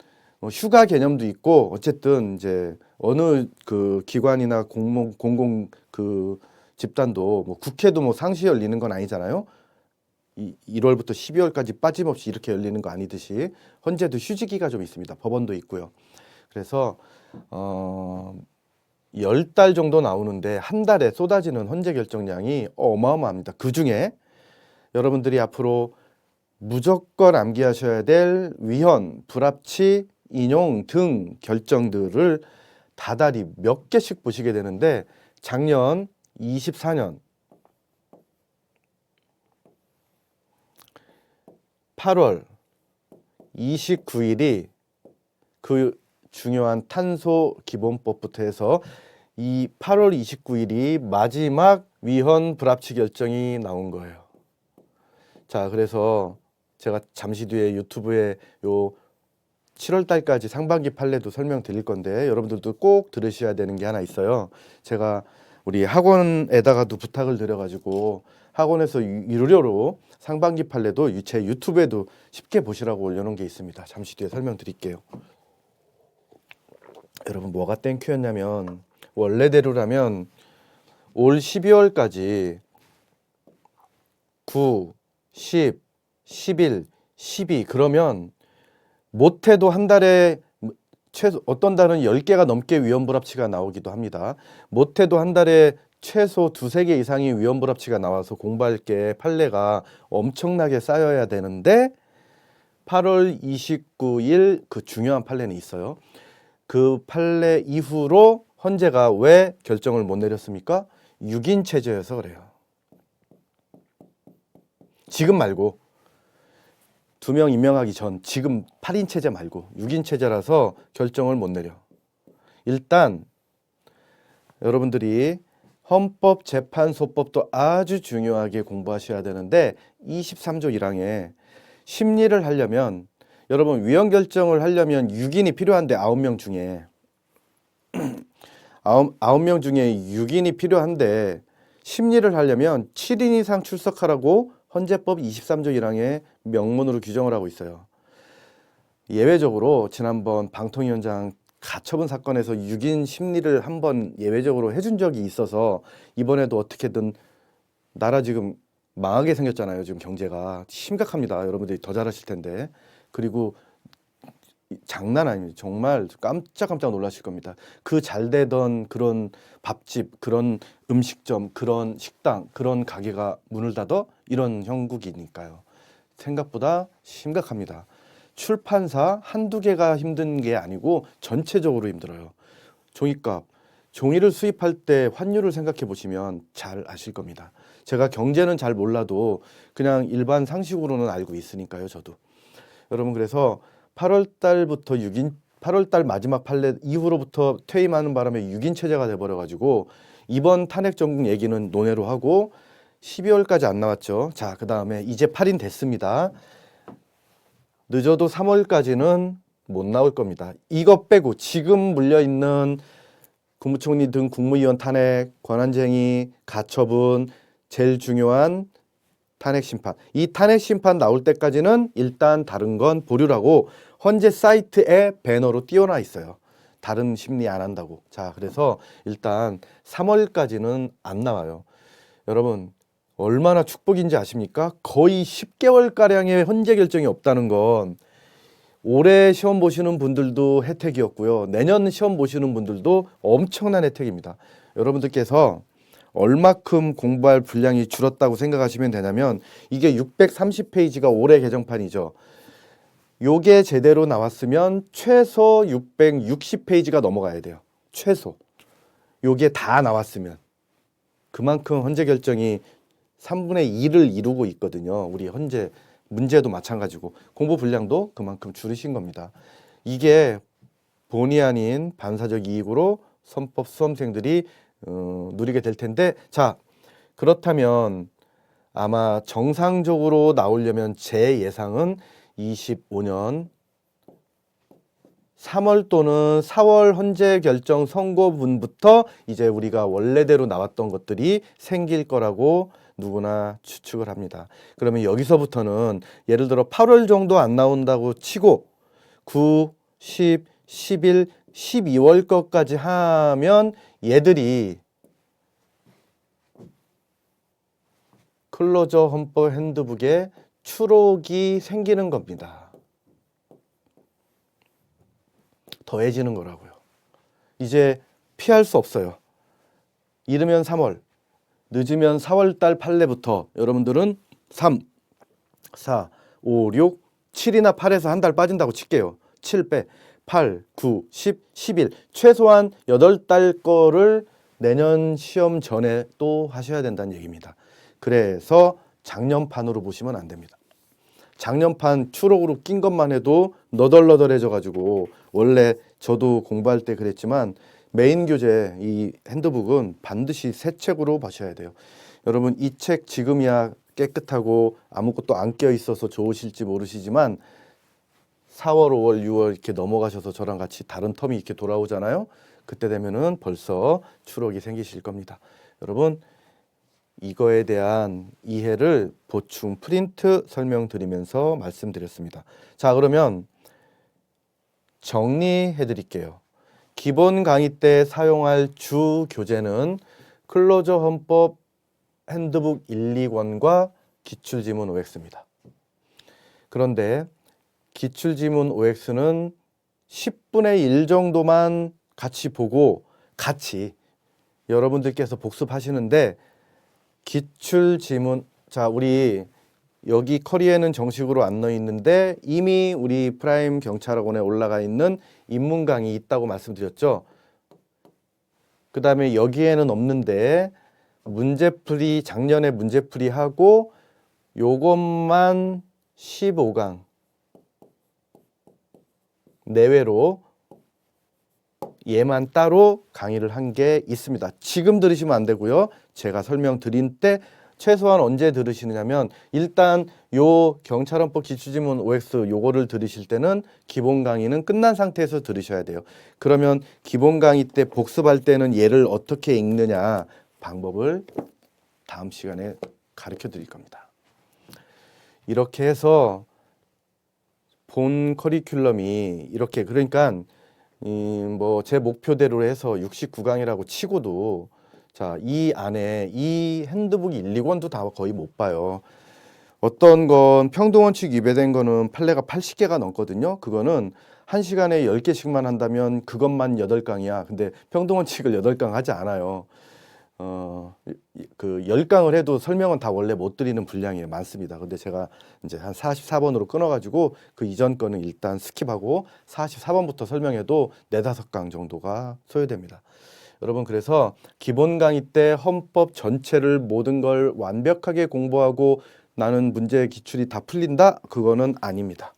[SPEAKER 1] 휴가 개념도 있고 어쨌든 이제 어느 그 기관이나 공공 그 집단도 뭐 국회도 뭐 상시 열리는 건 아니잖아요. 1월부터 12월까지 빠짐없이 이렇게 열리는 거 아니듯이 헌재도 휴지기가 좀 있습니다. 법원도 있고요. 그래서 10달 정도 나오는데 한 달에 쏟아지는 헌재 결정량이 어마어마합니다. 그중에 여러분들이 앞으로 무조건 암기하셔야 될 위헌, 불합치, 인용 등 결정들을 다달이 몇 개씩 보시게 되는데 작년 24년 8월 29일이 그 중요한 탄소 기본법부터 해서 이 8월 29일이 마지막 위헌 불합치 결정이 나온 거예요. 자, 그래서 제가 잠시 뒤에 유튜브에 요 7월 달까지 상반기 판례도 설명드릴 건데 여러분들도 꼭 들으셔야 되는 게 하나 있어요. 제가 우리 학원에다가도 부탁을 드려가지고 학원에서 유료로 상반기 판례도 제 유튜브에도 쉽게 보시라고 올려놓은 게 있습니다. 잠시 뒤에 설명드릴게요. 여러분 뭐가 땡큐였냐면 원래대로라면 올 12월까지 9, 10, 11, 12 그러면 못해도 한 달에 최소 어떤 달은 10개가 넘게 위헌불합치가 나오기도 합니다. 못해도 한 달에 최소 2-3개 이상의 위헌불합치가 나와서 공부할 게 판례가 엄청나게 쌓여야 되는데 8월 29일 그 중요한 판례는 있어요. 그 판례 이후로 헌재가 왜 결정을 못 내렸습니까? 6인 체제여서 그래요. 지금 말고 2명 임명하기 전 지금 8인 체제 말고 6인 체제라서 결정을 못 내려. 일단 여러분들이 헌법재판소법도 아주 중요하게 공부하셔야 되는데 23조 1항에 심리를 하려면 여러분 위헌 결정을 하려면 6인이 필요한데 9명 중에 9명 중에 6인이 필요한데 심리를 하려면 7인 이상 출석하라고 헌재법 23조 1항에 명문으로 규정을 하고 있어요. 예외적으로 지난번 방통위원장 가처분 사건에서 6인 심리를 한번 예외적으로 해준 적이 있어서 이번에도 어떻게든 나라 지금 망하게 생겼잖아요. 지금 경제가 심각합니다. 여러분들이 더 잘하실 텐데. 그리고 장난 아니에요. 정말 깜짝깜짝 놀라실 겁니다. 그 잘 되던 그런 밥집, 그런 음식점, 그런 식당, 그런 가게가 문을 닫아 이런 형국이니까요. 생각보다 심각합니다. 출판사 한두 개가 힘든 게 아니고 전체적으로 힘들어요. 종이값, 종이를 수입할 때 환율을 생각해 보시면 잘 아실 겁니다. 제가 경제는 잘 몰라도 그냥 일반 상식으로는 알고 있으니까요, 저도. 여러분, 그래서 8월 달부터 8월 달 마지막 판례 이후로부터 퇴임하는 바람에 6인 체제가 돼버려 가지고 이번 탄핵 정국 얘기는 논외로 하고 12월까지 안 나왔죠. 자, 그다음에 이제 8인 됐습니다. 늦어도 3월까지는 못 나올 겁니다. 이것 빼고 지금 물려있는 국무총리 등 국무위원 탄핵, 권한쟁의, 가처분, 제일 중요한 탄핵 심판. 이 탄핵 심판 나올 때까지는 일단 다른 건 보류라고 헌재 사이트에 배너로 띄워놔 있어요. 다른 심리 안 한다고. 자, 그래서 일단 3월까지는 안 나와요. 여러분, 얼마나 축복인지 아십니까? 거의 10개월가량의 헌재 결정이 없다는 건 올해 시험 보시는 분들도 혜택이었고요. 내년 시험 보시는 분들도 엄청난 혜택입니다. 여러분들께서 얼마큼 공부할 분량이 줄었다고 생각하시면 되냐면 이게 630페이지가 올해 개정판이죠. 요게 제대로 나왔으면 최소 660페이지가 넘어가야 돼요. 최소. 요게 다 나왔으면. 그만큼 헌재 결정이 3분의 2를 이루고 있거든요. 우리 헌재 문제도 마찬가지고 공부 분량도 그만큼 줄이신 겁니다. 이게 본의 아닌 반사적 이익으로 선법 수험생들이 누리게 될 텐데, 자, 그렇다면 아마 정상적으로 나오려면 제 예상은 25년 3월 또는 4월 헌재 결정 선고분부터 이제 우리가 원래대로 나왔던 것들이 생길 거라고 누구나 추측을 합니다. 그러면 여기서부터는 예를 들어 8월 정도 안 나온다고 치고 9, 10, 11, 12월 것까지 하면 얘들이 클로저 헌법 핸드북에 추록이 생기는 겁니다. 더해지는 거라고요. 이제 피할 수 없어요. 이르면 3월, 늦으면 4월 달 판례부터 여러분들은 3, 4, 5, 6, 7이나 8에서 한 달 빠진다고 칠게요. 7 빼, 8, 9, 10, 11 최소한 8달 거를 내년 시험 전에 또 하셔야 된다는 얘기입니다. 그래서 작년판으로 보시면 안 됩니다. 작년판 추록으로 낀 것만 해도 너덜너덜해져 가지고 원래 저도 공부할 때 그랬지만 메인 교재 이 핸드북은 반드시 새 책으로 보셔야 돼요. 여러분, 이 책 지금이야 깨끗하고 아무것도 안 껴 있어서 좋으실지 모르시지만 4월, 5월, 6월 이렇게 넘어가셔서 저랑 같이 다른 텀이 이렇게 돌아오잖아요. 그때 되면은 벌써 추록이 생기실 겁니다. 여러분, 이거에 대한 이해를 보충 프린트 설명드리면서 말씀드렸습니다. 자, 그러면 정리해 드릴게요. 기본 강의 때 사용할 주 교재는 클로저 헌법 핸드북 1, 2권과 기출지문 OX입니다. 그런데 기출지문 OX는 10분의 1 정도만 같이 보고 같이 여러분들께서 복습하시는데 기출지문, 자, 우리 여기 커리에는 정식으로 안 넣어 있는데 이미 우리 프라임 경찰학원에 올라가 있는 입문 강의 있다고 말씀드렸죠. 그 다음에 여기에는 없는데 문제풀이, 작년에 문제풀이 하고 요것만 15강 내외로 얘만 따로 강의를 한 게 있습니다. 지금 들으시면 안 되고요. 제가 설명드린 때 최소한 언제 들으시느냐면 일단 요 경찰헌법 기출지문 OX 요거를 들으실 때는 기본 강의는 끝난 상태에서 들으셔야 돼요. 그러면 기본 강의 때 복습할 때는 얘를 어떻게 읽느냐 방법을 다음 시간에 가르쳐 드릴 겁니다. 이렇게 해서 본 커리큘럼이 이렇게, 그러니까 뭐 제 목표대로 해서 69강이라고 치고도 자, 이 안에 이 핸드북 1, 2권도 다 거의 못 봐요. 어떤 건 평등원칙 위배된 거는 판례가 80개가 넘거든요. 그거는 1시간에 10개씩만 한다면 그것만 8강이야. 근데 평등원칙을 8강 하지 않아요. 그 10강을 해도 설명은 다 원래 못 드리는 분량이 많습니다. 근데 제가 이제 한 44번으로 끊어가지고 그 이전 거는 일단 스킵하고 44번부터 설명해도 4, 5강 정도가 소요됩니다. 여러분 그래서 기본 강의 때 헌법 전체를 모든 걸 완벽하게 공부하고 나는 문제 기출이 다 풀린다? 그거는 아닙니다.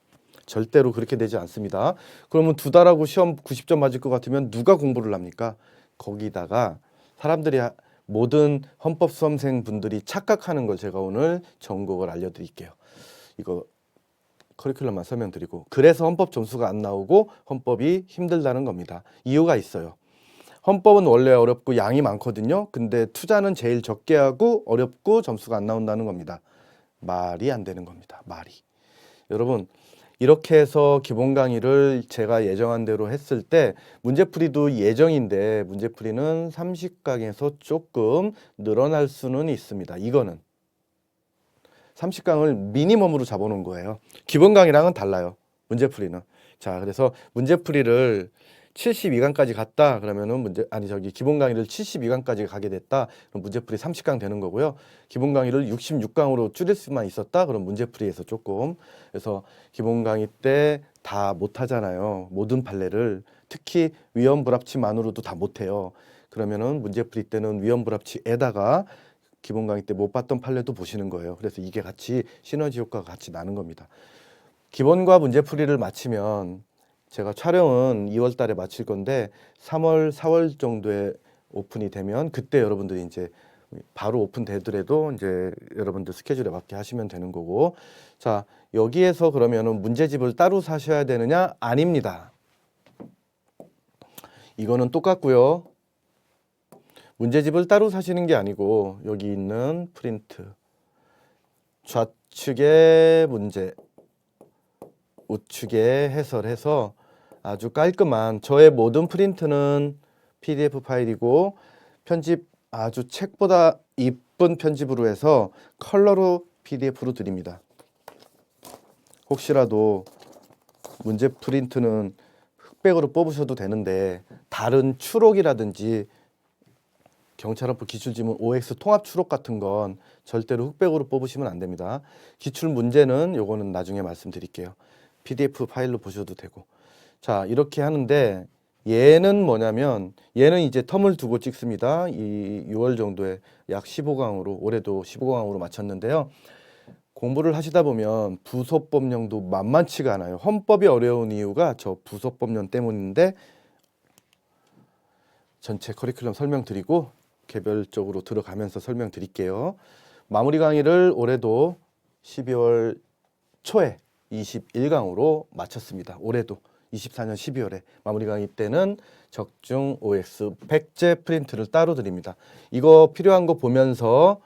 [SPEAKER 1] 절대로 그렇게 되지 않습니다. 그러면 2달하고 시험 90점 맞을 것 같으면 누가 공부를 합니까? 거기다가 사람들이 모든 헌법 수험생 분들이 착각하는 걸 제가 오늘 전곡을 알려드릴게요. 이거 커리큘럼만 설명드리고 그래서 헌법 점수가 안 나오고 헌법이 힘들다는 겁니다. 이유가 있어요. 헌법은 원래 어렵고 양이 많거든요. 근데 투자는 제일 적게 하고 어렵고 점수가 안 나온다는 겁니다. 말이 안 되는 겁니다. 말이. 여러분 이렇게 해서 기본 강의를 제가 예정한 대로 했을 때 문제풀이도 예정인데 문제풀이는 30강에서 조금 늘어날 수는 있습니다. 이거는 30강을 미니멈으로 잡아놓은 거예요. 기본 강의랑은 달라요. 문제풀이는. 자, 그래서 문제풀이를 72강까지 갔다 그러면은 기본 강의를 72강까지 가게 됐다. 그럼 문제풀이 30강 되는 거고요. 기본 강의를 66강으로 줄일 수만 있었다. 그럼 문제풀이에서 조금. 그래서 기본 강의 때 다 못하잖아요. 모든 판례를. 특히 위험 불합치만으로도 다 못해요. 그러면은 문제풀이 때는 위험 불합치에다가 기본 강의 때 못 봤던 판례도 보시는 거예요. 그래서 이게 같이 시너지 효과가 같이 나는 겁니다. 기본과 문제풀이를 마치면 제가 촬영은 2월 달에 마칠 건데 3월, 4월 정도에 오픈이 되면 그때 여러분들이 이제 바로 오픈되더라도 이제 여러분들 스케줄에 맞게 하시면 되는 거고. 자, 여기에서 그러면은 문제집을 따로 사셔야 되느냐? 아닙니다. 이거는 똑같고요. 문제집을 따로 사시는 게 아니고 여기 있는 프린트 좌측의 문제 우측에 해설해서 아주 깔끔한 저의 모든 프린트는 PDF 파일이고 편집 아주 책보다 이쁜 편집으로 해서 컬러로 PDF로 드립니다. 혹시라도 문제 프린트는 흑백으로 뽑으셔도 되는데 다른 추록이라든지 경찰헌법 기출지문 OX 통합 추록 같은 건 절대로 흑백으로 뽑으시면 안 됩니다. 기출 문제는 요거는 나중에 말씀드릴게요. PDF 파일로 보셔도 되고. 자, 이렇게 하는데 얘는 뭐냐면 얘는 이제 텀을 두고 찍습니다. 이 6월 정도에 약 15강으로 올해도 15강으로 마쳤는데요. 공부를 하시다 보면 부소법령도 만만치가 않아요. 헌법이 어려운 이유가 저 부소법령 때문인데 전체 커리큘럼 설명드리고 개별적으로 들어가면서 설명드릴게요. 마무리 강의를 올해도 12월 초에 21강으로 마쳤습니다. 올해도 24년 12월에 마무리 강의 때는 적중 OX 100제 프린트를 따로 드립니다. 이거 필요한 거 보면서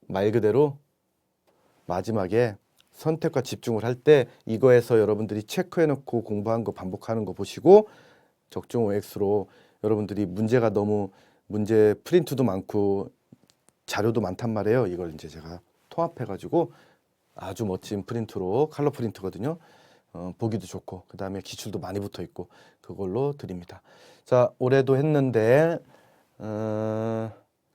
[SPEAKER 1] 말 그대로 마지막에 선택과 집중을 할 때 이거에서 여러분들이 체크해놓고 공부한 거 반복하는 거 보시고 적중 OX로 여러분들이 문제가 너무 문제 프린트도 많고 자료도 많단 말이에요. 이걸 이제 제가 통합해가지고 아주 멋진 프린트로 컬러 프린트거든요. 보기도 좋고 그 다음에 기출도 많이 붙어 있고 그걸로 드립니다. 자, 올해도 했는데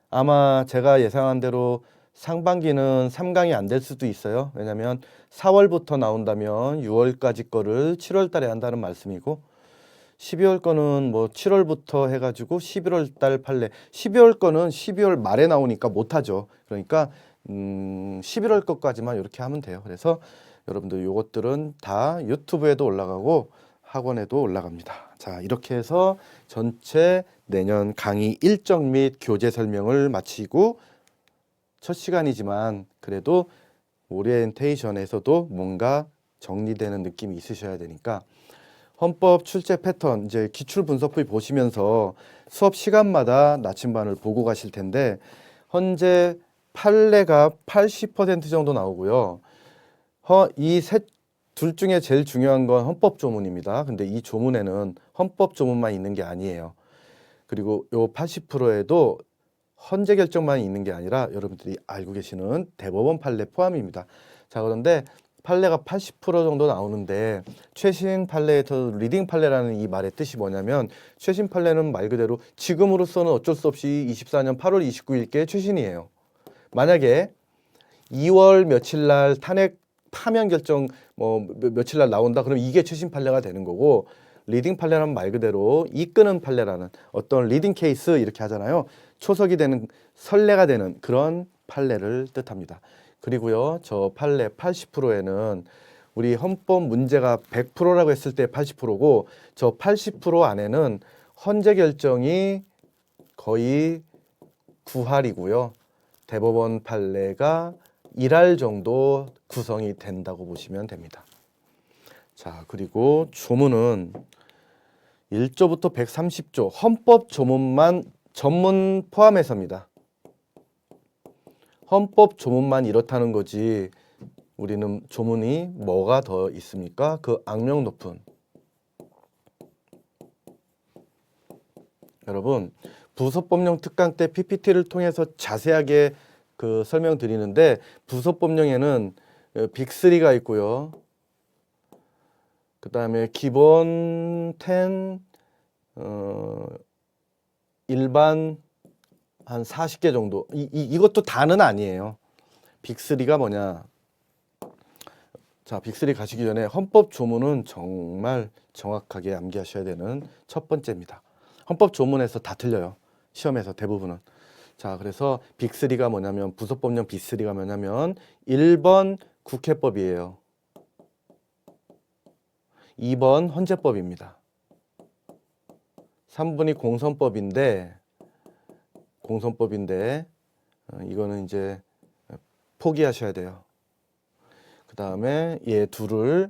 [SPEAKER 1] 아마 제가 예상한 대로 상반기는 3강이 안 될 수도 있어요. 왜냐하면 4월부터 나온다면 6월까지 거를 7월 달에 한다는 말씀이고 12월 거는 뭐 7월부터 해가지고 11월 달 판례 12월 거는 12월 말에 나오니까 못하죠. 그러니까 11월 것까지만 이렇게 하면 돼요. 그래서 여러분들 요것들은 다 유튜브에도 올라가고 학원에도 올라갑니다. 자, 이렇게 해서 전체 내년 강의 일정 및 교재 설명을 마치고 첫 시간이지만 그래도 오리엔테이션에서도 뭔가 정리되는 느낌이 있으셔야 되니까 헌법 출제 패턴 이제 기출 분석부에 보시면서 수업 시간마다 나침반을 보고 가실 텐데 현재 판례가 80% 정도 나오고요. 이 둘 중에 제일 중요한 건 헌법 조문입니다. 근데 이 조문에는 헌법 조문만 있는 게 아니에요. 그리고 요 80%에도 헌재 결정만 있는 게 아니라 여러분들이 알고 계시는 대법원 판례 포함입니다. 자, 그런데 판례가 80% 정도 나오는데 최신 판례에서 리딩 판례라는 이 말의 뜻이 뭐냐면 최신 판례는 말 그대로 지금으로서는 어쩔 수 없이 24년 8월 29일께 최신이에요. 만약에 2월 며칠 날 탄핵 파면 결정 뭐 며칠 날 나온다 그러면 이게 최신 판례가 되는 거고 리딩 판례라는 말 그대로 이끄는 판례라는 어떤 리딩 케이스 이렇게 하잖아요. 초석이 되는 선례가 되는 그런 판례를 뜻합니다. 그리고요, 저 판례 80%에는 우리 헌법 문제가 100%라고 했을 때 80%고 저 80% 안에는 헌재 결정이 거의 9할이고요. 대법원 판례가 1할 정도 구성이 된다고 보시면 됩니다. 자, 그리고 조문은 1조부터 130조 헌법 조문만 전문 포함해서입니다. 헌법 조문만 이렇다는 거지 우리는 조문이 뭐가 더 있습니까? 그 악명 높은 여러분 부속법령 특강 때 PPT를 통해서 자세하게 그 설명드리는데 부속법령에는 빅3가 있고요. 그 다음에 기본 10, 일반 한 40개 정도. 이것도 다는 아니에요. 빅3가 뭐냐. 자, 빅3 가시기 전에 헌법 조문은 정말 정확하게 암기하셔야 되는 첫 번째입니다. 헌법 조문에서 다 틀려요. 시험에서 대부분은. 자, 그래서 빅3가 뭐냐면 부속법령 빅3가 뭐냐면 1번 국회법이에요. 2번 헌재법입니다. 3번이 공선법인데 이거는 이제 포기하셔야 돼요. 그 다음에 얘 둘을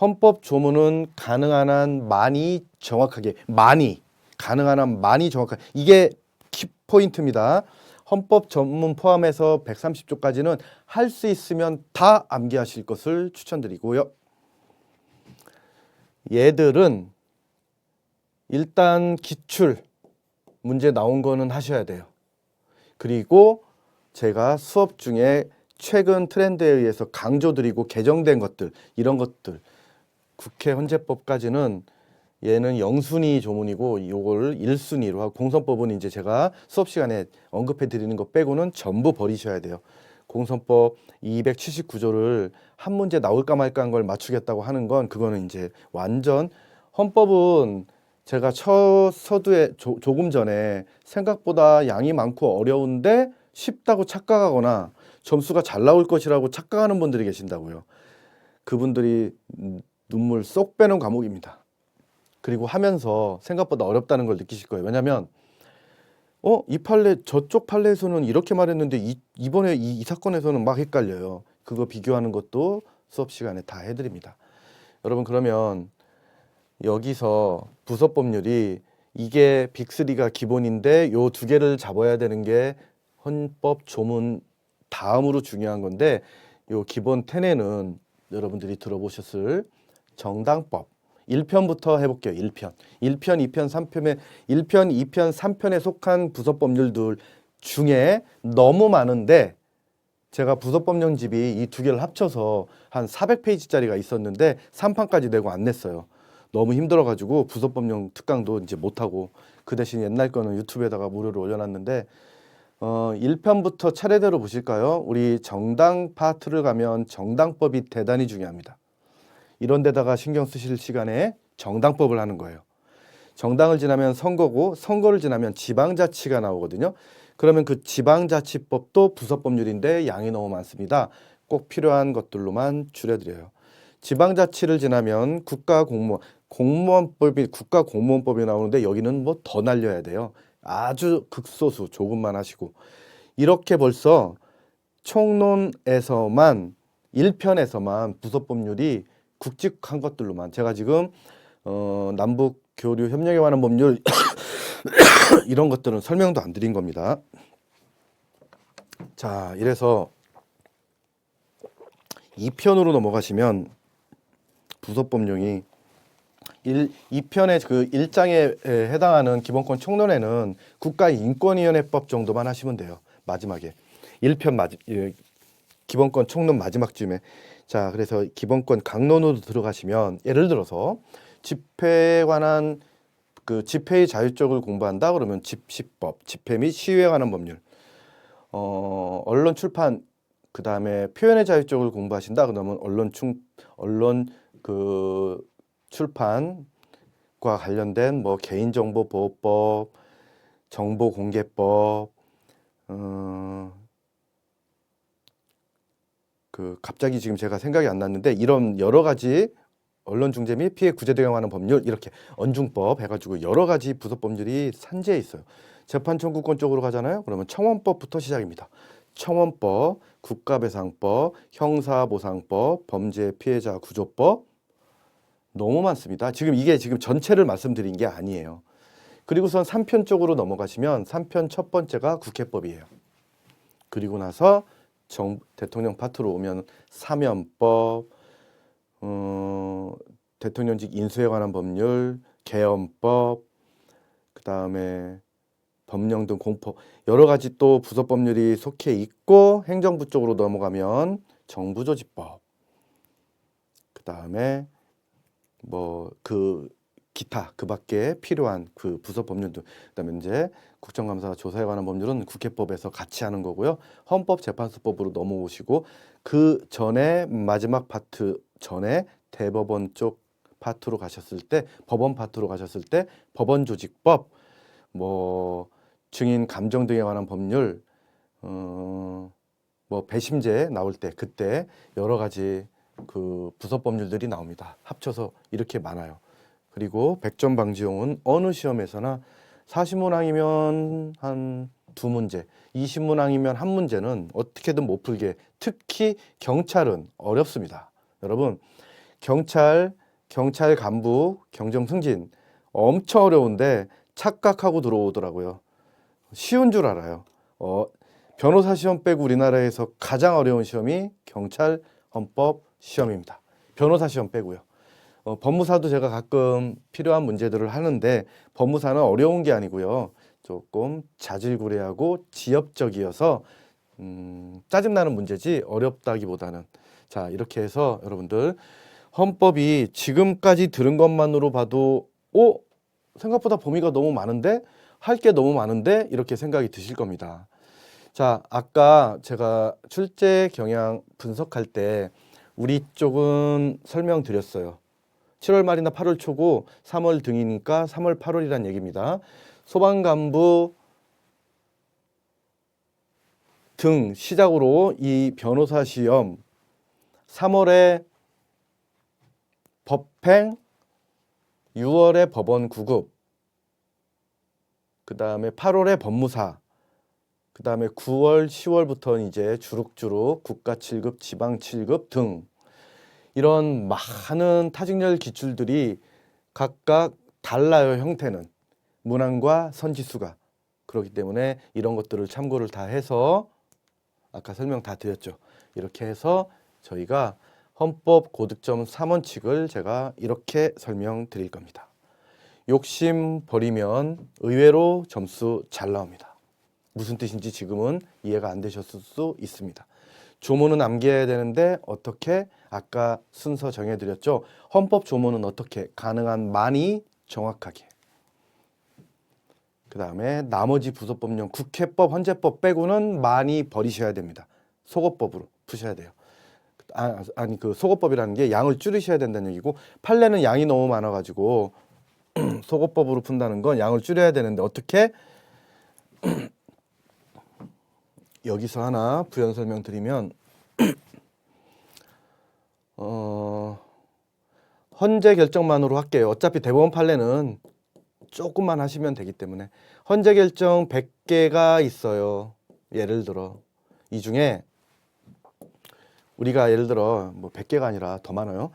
[SPEAKER 1] 헌법 조문은 가능한 한 많이 정확하게 가능한 한 많이 정확하게 이게 키포인트입니다. 헌법 전문 포함해서 130조까지는 할 수 있으면 다 암기하실 것을 추천드리고요. 얘들은 일단 기출 문제 나온 거는 하셔야 돼요. 그리고 제가 수업 중에 최근 트렌드에 의해서 강조드리고 개정된 것들 이런 것들 국회 헌재법까지는 얘는 0순위 조문이고 요걸 1순위로 하고 공선법은 이제 제가 수업 시간에 언급해 드리는 거 빼고는 전부 버리셔야 돼요. 공선법 279조를 한 문제 나올까 말까 한 걸 맞추겠다고 하는 건 그거는 이제 완전 헌법은 제가 첫 서두에 조금 전에 생각보다 양이 많고 어려운데 쉽다고 착각하거나 점수가 잘 나올 것이라고 착각하는 분들이 계신다고요. 그분들이 눈물 쏙 빼는 과목입니다. 그리고 하면서 생각보다 어렵다는 걸 느끼실 거예요. 왜냐하면 이 판례 저쪽 판례에서는 이렇게 말했는데 이번에 이 사건에서는 막 헷갈려요. 그거 비교하는 것도 수업 시간에 다 해드립니다. 여러분 그러면 여기서 부속법률이 이게 빅3가 기본인데 요 두 개를 잡아야 되는 게 헌법 조문 다음으로 중요한 건데 요 기본 10에는 여러분들이 들어보셨을 정당법 1편부터 해볼게요. 1편, 2편, 3편에 1편, 2편, 3편에 속한 부속법률들 중에 너무 많은데 제가 부속법령집이 이 두 개를 합쳐서 한 400페이지짜리가 있었는데 3판까지 내고 안 냈어요. 너무 힘들어가지고 부속법령 특강도 이제 못하고 그 대신 옛날 거는 유튜브에다가 무료로 올려놨는데 1편부터 차례대로 보실까요? 우리 정당 파트를 가면 정당법이 대단히 중요합니다. 이런 데다가 신경 쓰실 시간에 정당법을 하는 거예요. 정당을 지나면 선거고 선거를 지나면 지방자치가 나오거든요. 그러면 그 지방자치법도 부속법률인데 양이 너무 많습니다. 꼭 필요한 것들로만 줄여드려요. 지방자치를 지나면 국가공무원법이 나오는데 여기는 뭐 더 날려야 돼요. 아주 극소수 조금만 하시고 이렇게 벌써 총론에서만 1편에서만 부속법률이 굵직한 것들로만 제가 지금 남북 교류 협력에 관한 법률 이런 것들은 설명도 안 드린 겁니다. 자, 이래서 2편으로 넘어가시면 부속법령이 2편의 그 1장에 해당하는 기본권 총론에는 국가인권위원회법 정도만 하시면 돼요. 마지막에 1편 기본권 총론 마지막 쯤에 자, 그래서 기본권 강론으로 들어가시면 예를 들어서 집회에 관한 그 집회의 자율적을 공부한다 그러면 집시법, 집회 및 시위에 관한 법률, 언론 출판 그 다음에 표현의 자율적을 공부하신다 그러면 언론 출판과 관련된 뭐 개인정보보호법, 정보공개법, 갑자기 지금 제가 생각이 안 났는데 이런 여러 가지 언론중재 및 피해 구제 등에 관한 법률 이렇게 언중법 해가지고 여러 가지 부속법률이 산재해 있어요. 재판 청구권 쪽으로 가잖아요. 그러면 청원법부터 시작입니다. 청원법, 국가배상법, 형사보상법, 범죄 피해자 구조법 너무 많습니다. 지금 전체를 말씀드린 게 아니에요. 그리고선 3편 쪽으로 넘어가시면 3편 첫 번째가 국회법이에요. 그리고 나서 대통령 파트로 오면 사면법, 대통령직 인수에 관한 법률, 개헌법, 그 다음에 법령 등 공법 여러 가지 또 부속법률이 속해 있고 행정부 쪽으로 넘어가면 정부조직법, 그 다음에 뭐 기타 그 밖에 필요한 그 부속법률도 그다음에 이제 국정감사 조사에 관한 법률은 국회법에서 같이 하는 거고요. 헌법재판소법으로 넘어오시고 그 전에 마지막 파트 전에 대법원 쪽 파트로 가셨을 때 법원 파트로 가셨을 때 법원조직법 뭐 증인 감정 등에 관한 법률 뭐 배심제 나올 때 그때 여러 가지 그 부속법률들이 나옵니다. 합쳐서 이렇게 많아요. 그리고 100점 방지용은 어느 시험에서나 40문항이면 한 2문제, 20문항이면 한 문제는 어떻게든 못 풀게 특히 경찰은 어렵습니다. 여러분 경찰 간부 경정 승진 엄청 어려운데 착각하고 들어오더라고요. 쉬운 줄 알아요. 변호사 시험 빼고 우리나라에서 가장 어려운 시험이 경찰 헌법 시험입니다. 변호사 시험 빼고요. 법무사도 제가 가끔 필요한 문제들을 하는데 법무사는 어려운 게 아니고요. 조금 자질구레하고 지엽적이어서 짜증나는 문제지 어렵다기보다는 자 이렇게 해서 여러분들 헌법이 지금까지 들은 것만으로 봐도 생각보다 범위가 너무 많은데 할 게 너무 많은데 이렇게 생각이 드실 겁니다. 자 아까 제가 출제 경향 분석할 때 우리 쪽은 설명드렸어요. 7월 말이나 8월 초고 3월 등이니까 3월 8월이란 얘기입니다. 소방간부 등 시작으로 이 변호사 시험 3월에 법행 6월에 법원 구급 그 다음에 8월에 법무사 그 다음에 9월 10월부터는 이제 주룩주룩 국가 7급 지방 7급 등 이런 많은 타직렬 기출들이 각각 달라요. 형태는 문항과 선지수가 그렇기 때문에 이런 것들을 참고를 다 해서 아까 설명 다 드렸죠. 이렇게 해서 저희가 헌법 고득점 3원칙을 제가 이렇게 설명드릴 겁니다. 욕심 버리면 의외로 점수 잘 나옵니다. 무슨 뜻인지 지금은 이해가 안 되셨을 수 있습니다. 조문은 암기해야 되는데 어떻게? 아까 순서 정해드렸죠. 헌법 조문은 어떻게? 가능한 많이 정확하게. 그 다음에 나머지 부속법령 국회법, 헌재법 빼고는 많이 버리셔야 됩니다. 속어법으로 푸셔야 돼요. 아니 그 속어법이라는 게 양을 줄이셔야 된다는 얘기고 판례는 양이 너무 많아가지고 속어법으로 푼다는 건 양을 줄여야 되는데 어떻게? 여기서 하나 부연 설명드리면 헌재 결정만으로 할게요. 어차피 대법원 판례는 조금만 하시면 되기 때문에 헌재 결정 100개가 있어요. 예를 들어 이 중에 우리가 예를 들어 뭐 100개가 아니라 더 많아요.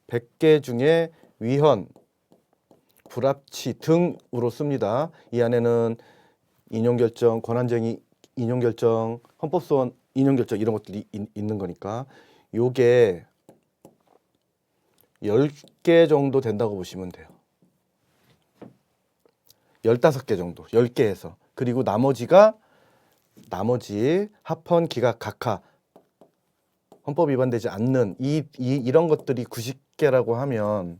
[SPEAKER 1] 100개 중에 위헌, 불합치 등으로 씁니다. 이 안에는 인용결정, 권한쟁의 인용결정, 헌법소원 인용결정 이런 것들이 있는 거니까 요게 10개 정도 된다고 보시면 돼요. 15개 정도, 10개에서. 그리고 나머지 합헌, 기각, 각하 헌법 위반되지 않는 이런 것들이 90개라고 하면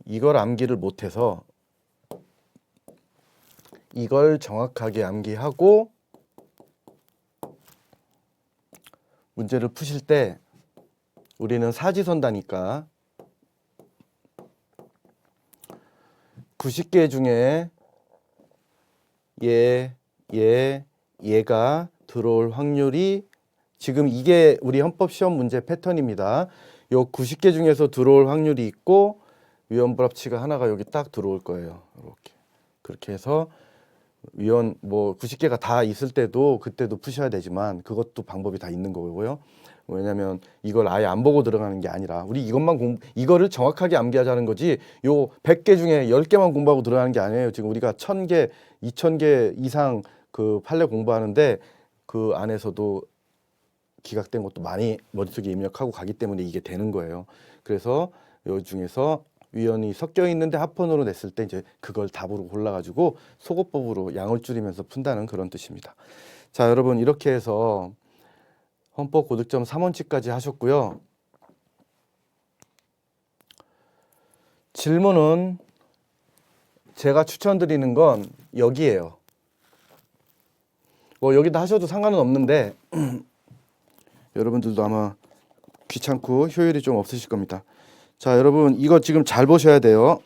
[SPEAKER 1] 이걸 암기를 못해서 이걸 정확하게 암기하고 문제를 푸실 때 우리는 사지선다니까 90개 중에 얘가 들어올 확률이 지금 이게 우리 헌법 시험 문제 패턴입니다. 요 90개 중에서 들어올 확률이 있고 위헌 불합치가 하나가 여기 딱 들어올 거예요. 이렇게. 그렇게 해서 위헌 뭐 90개가 다 있을 때도 그때도 푸셔야 되지만 그것도 방법이 다 있는 거고요. 왜냐면 이걸 아예 안 보고 들어가는 게 아니라 우리 이거를 정확하게 암기하자는 거지 요 100개 중에 10개만 공부하고 들어가는 게 아니에요. 지금 우리가 1000개, 2000개 이상 그 판례 공부하는데 그 안에서도 기각된 것도 많이 머릿속에 입력하고 가기 때문에 이게 되는 거예요. 그래서 요 중에서 위헌이 섞여 있는데 합헌으로 냈을 때 이제 그걸 답으로 골라가지고 소거법으로 양을 줄이면서 푼다는 그런 뜻입니다. 자, 여러분 이렇게 해서 헌법 고득점 3원칙까지 하셨고요. 질문은 제가 추천드리는 건 여기에요. 뭐 여기다 하셔도 상관은 없는데 여러분들도 아마 귀찮고 효율이 좀 없으실 겁니다. 자, 여러분 이거 지금 잘 보셔야 돼요.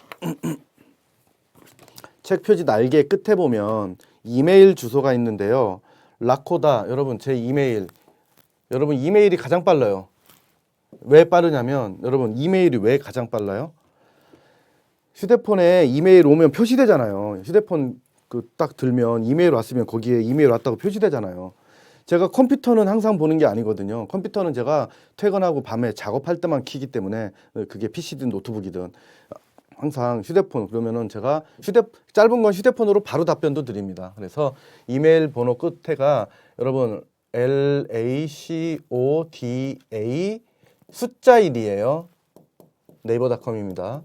[SPEAKER 1] 책 표지 날개 끝에 보면 이메일 주소가 있는데요. 라코다, 여러분 제 이메일, 여러분 이메일이 가장 빨라요. 왜 빠르냐면 여러분 이메일이 왜 가장 빨라요? 휴대폰에 이메일 오면 표시되잖아요. 휴대폰 그 딱 들면 이메일 왔으면 거기에 이메일 왔다고 표시되잖아요. 제가 컴퓨터는 항상 보는 게 아니거든요. 컴퓨터는 제가 퇴근하고 밤에 작업할 때만 켜기 때문에 그게 PC든 노트북이든 항상 휴대폰 그러면은 제가 짧은 건 휴대폰으로 바로 답변도 드립니다. 그래서 이메일 번호 끝에가 여러분 LACODA 숫자 1이에요. 네이버닷컴입니다.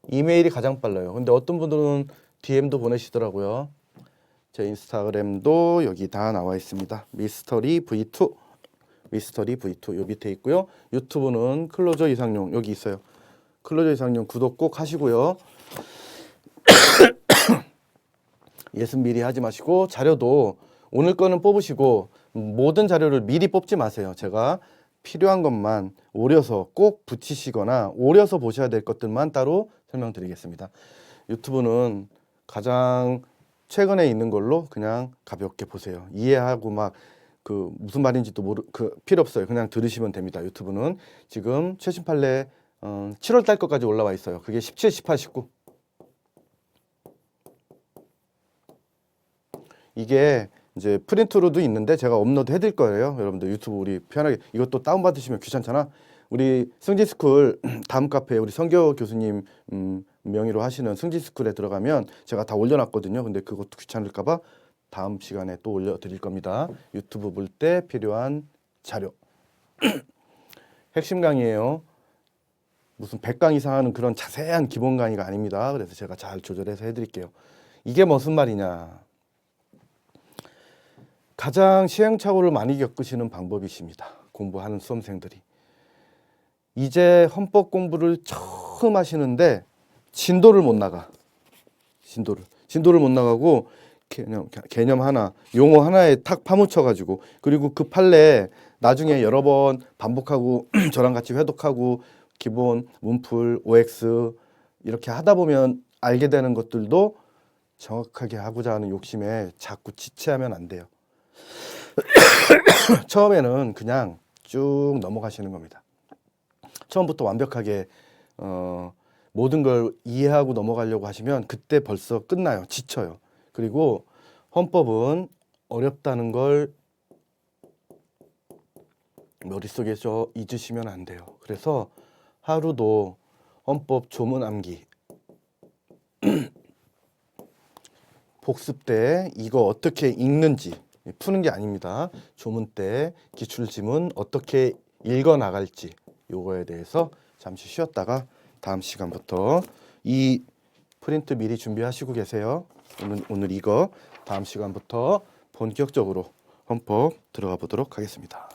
[SPEAKER 1] 이메일이 가장 빨라요. 근데 어떤 분들은 DM도 보내시더라고요. 제 인스타그램도 여기 다 나와 있습니다. 미스터리 V2 요 밑에 있고요. 유튜브는 클로저 이상용 여기 있어요. 클로저 이상용 구독 꼭 하시고요. 예습 미리 하지 마시고 자료도 오늘 거는 뽑으시고 모든 자료를 미리 뽑지 마세요. 제가 필요한 것만 오려서 꼭 붙이시거나 오려서 보셔야 될 것들만 따로 설명드리겠습니다. 유튜브는 가장 최근에 있는 걸로 그냥 가볍게 보세요. 이해하고 막 그 무슨 말인지도 필요 없어요. 그냥 들으시면 됩니다. 유튜브는 지금 최신 판례 7월 달 것까지 올라와 있어요. 그게 17, 18, 19. 이게 이제 프린트로도 있는데 제가 업로드 해드릴 거예요. 여러분들 유튜브 우리 편하게 이것도 다운받으시면 귀찮잖아. 우리 승진스쿨 다음 카페에 우리 성교 교수님 명의로 하시는 승진스쿨에 들어가면 제가 다 올려놨거든요. 근데 그것도 귀찮을까봐 다음 시간에 또 올려드릴 겁니다. 유튜브 볼 때 필요한 자료. 핵심 강의예요. 무슨 100강 이상 하는 그런 자세한 기본 강의가 아닙니다. 그래서 제가 잘 조절해서 해드릴게요. 이게 무슨 말이냐. 가장 시행착오를 많이 겪으시는 방법이십니다. 공부하는 수험생들이. 이제 헌법 공부를 처음 하시는데 진도를 못 나가. 진도를 못 나가고 개념 하나, 용어 하나에 탁 파묻혀가지고 그리고 그 판례 나중에 여러 번 반복하고 저랑 같이 회독하고 기본, 문풀, OX 이렇게 하다 보면 알게 되는 것들도 정확하게 하고자 하는 욕심에 자꾸 지체하면 안 돼요. 처음에는 그냥 쭉 넘어가시는 겁니다. 처음부터 완벽하게 모든 걸 이해하고 넘어가려고 하시면 그때 벌써 끝나요. 지쳐요. 그리고 헌법은 어렵다는 걸 머릿속에서 잊으시면 안 돼요. 그래서 하루도 헌법 조문 암기 복습 때 이거 어떻게 읽는지 푸는 게 아닙니다. 조문 때 기출지문 어떻게 읽어 나갈지 요거에 대해서 잠시 쉬었다가 다음 시간부터 이 프린트 미리 준비하시고 계세요. 오늘 이거 다음 시간부터 본격적으로 헌법 들어가 보도록 하겠습니다.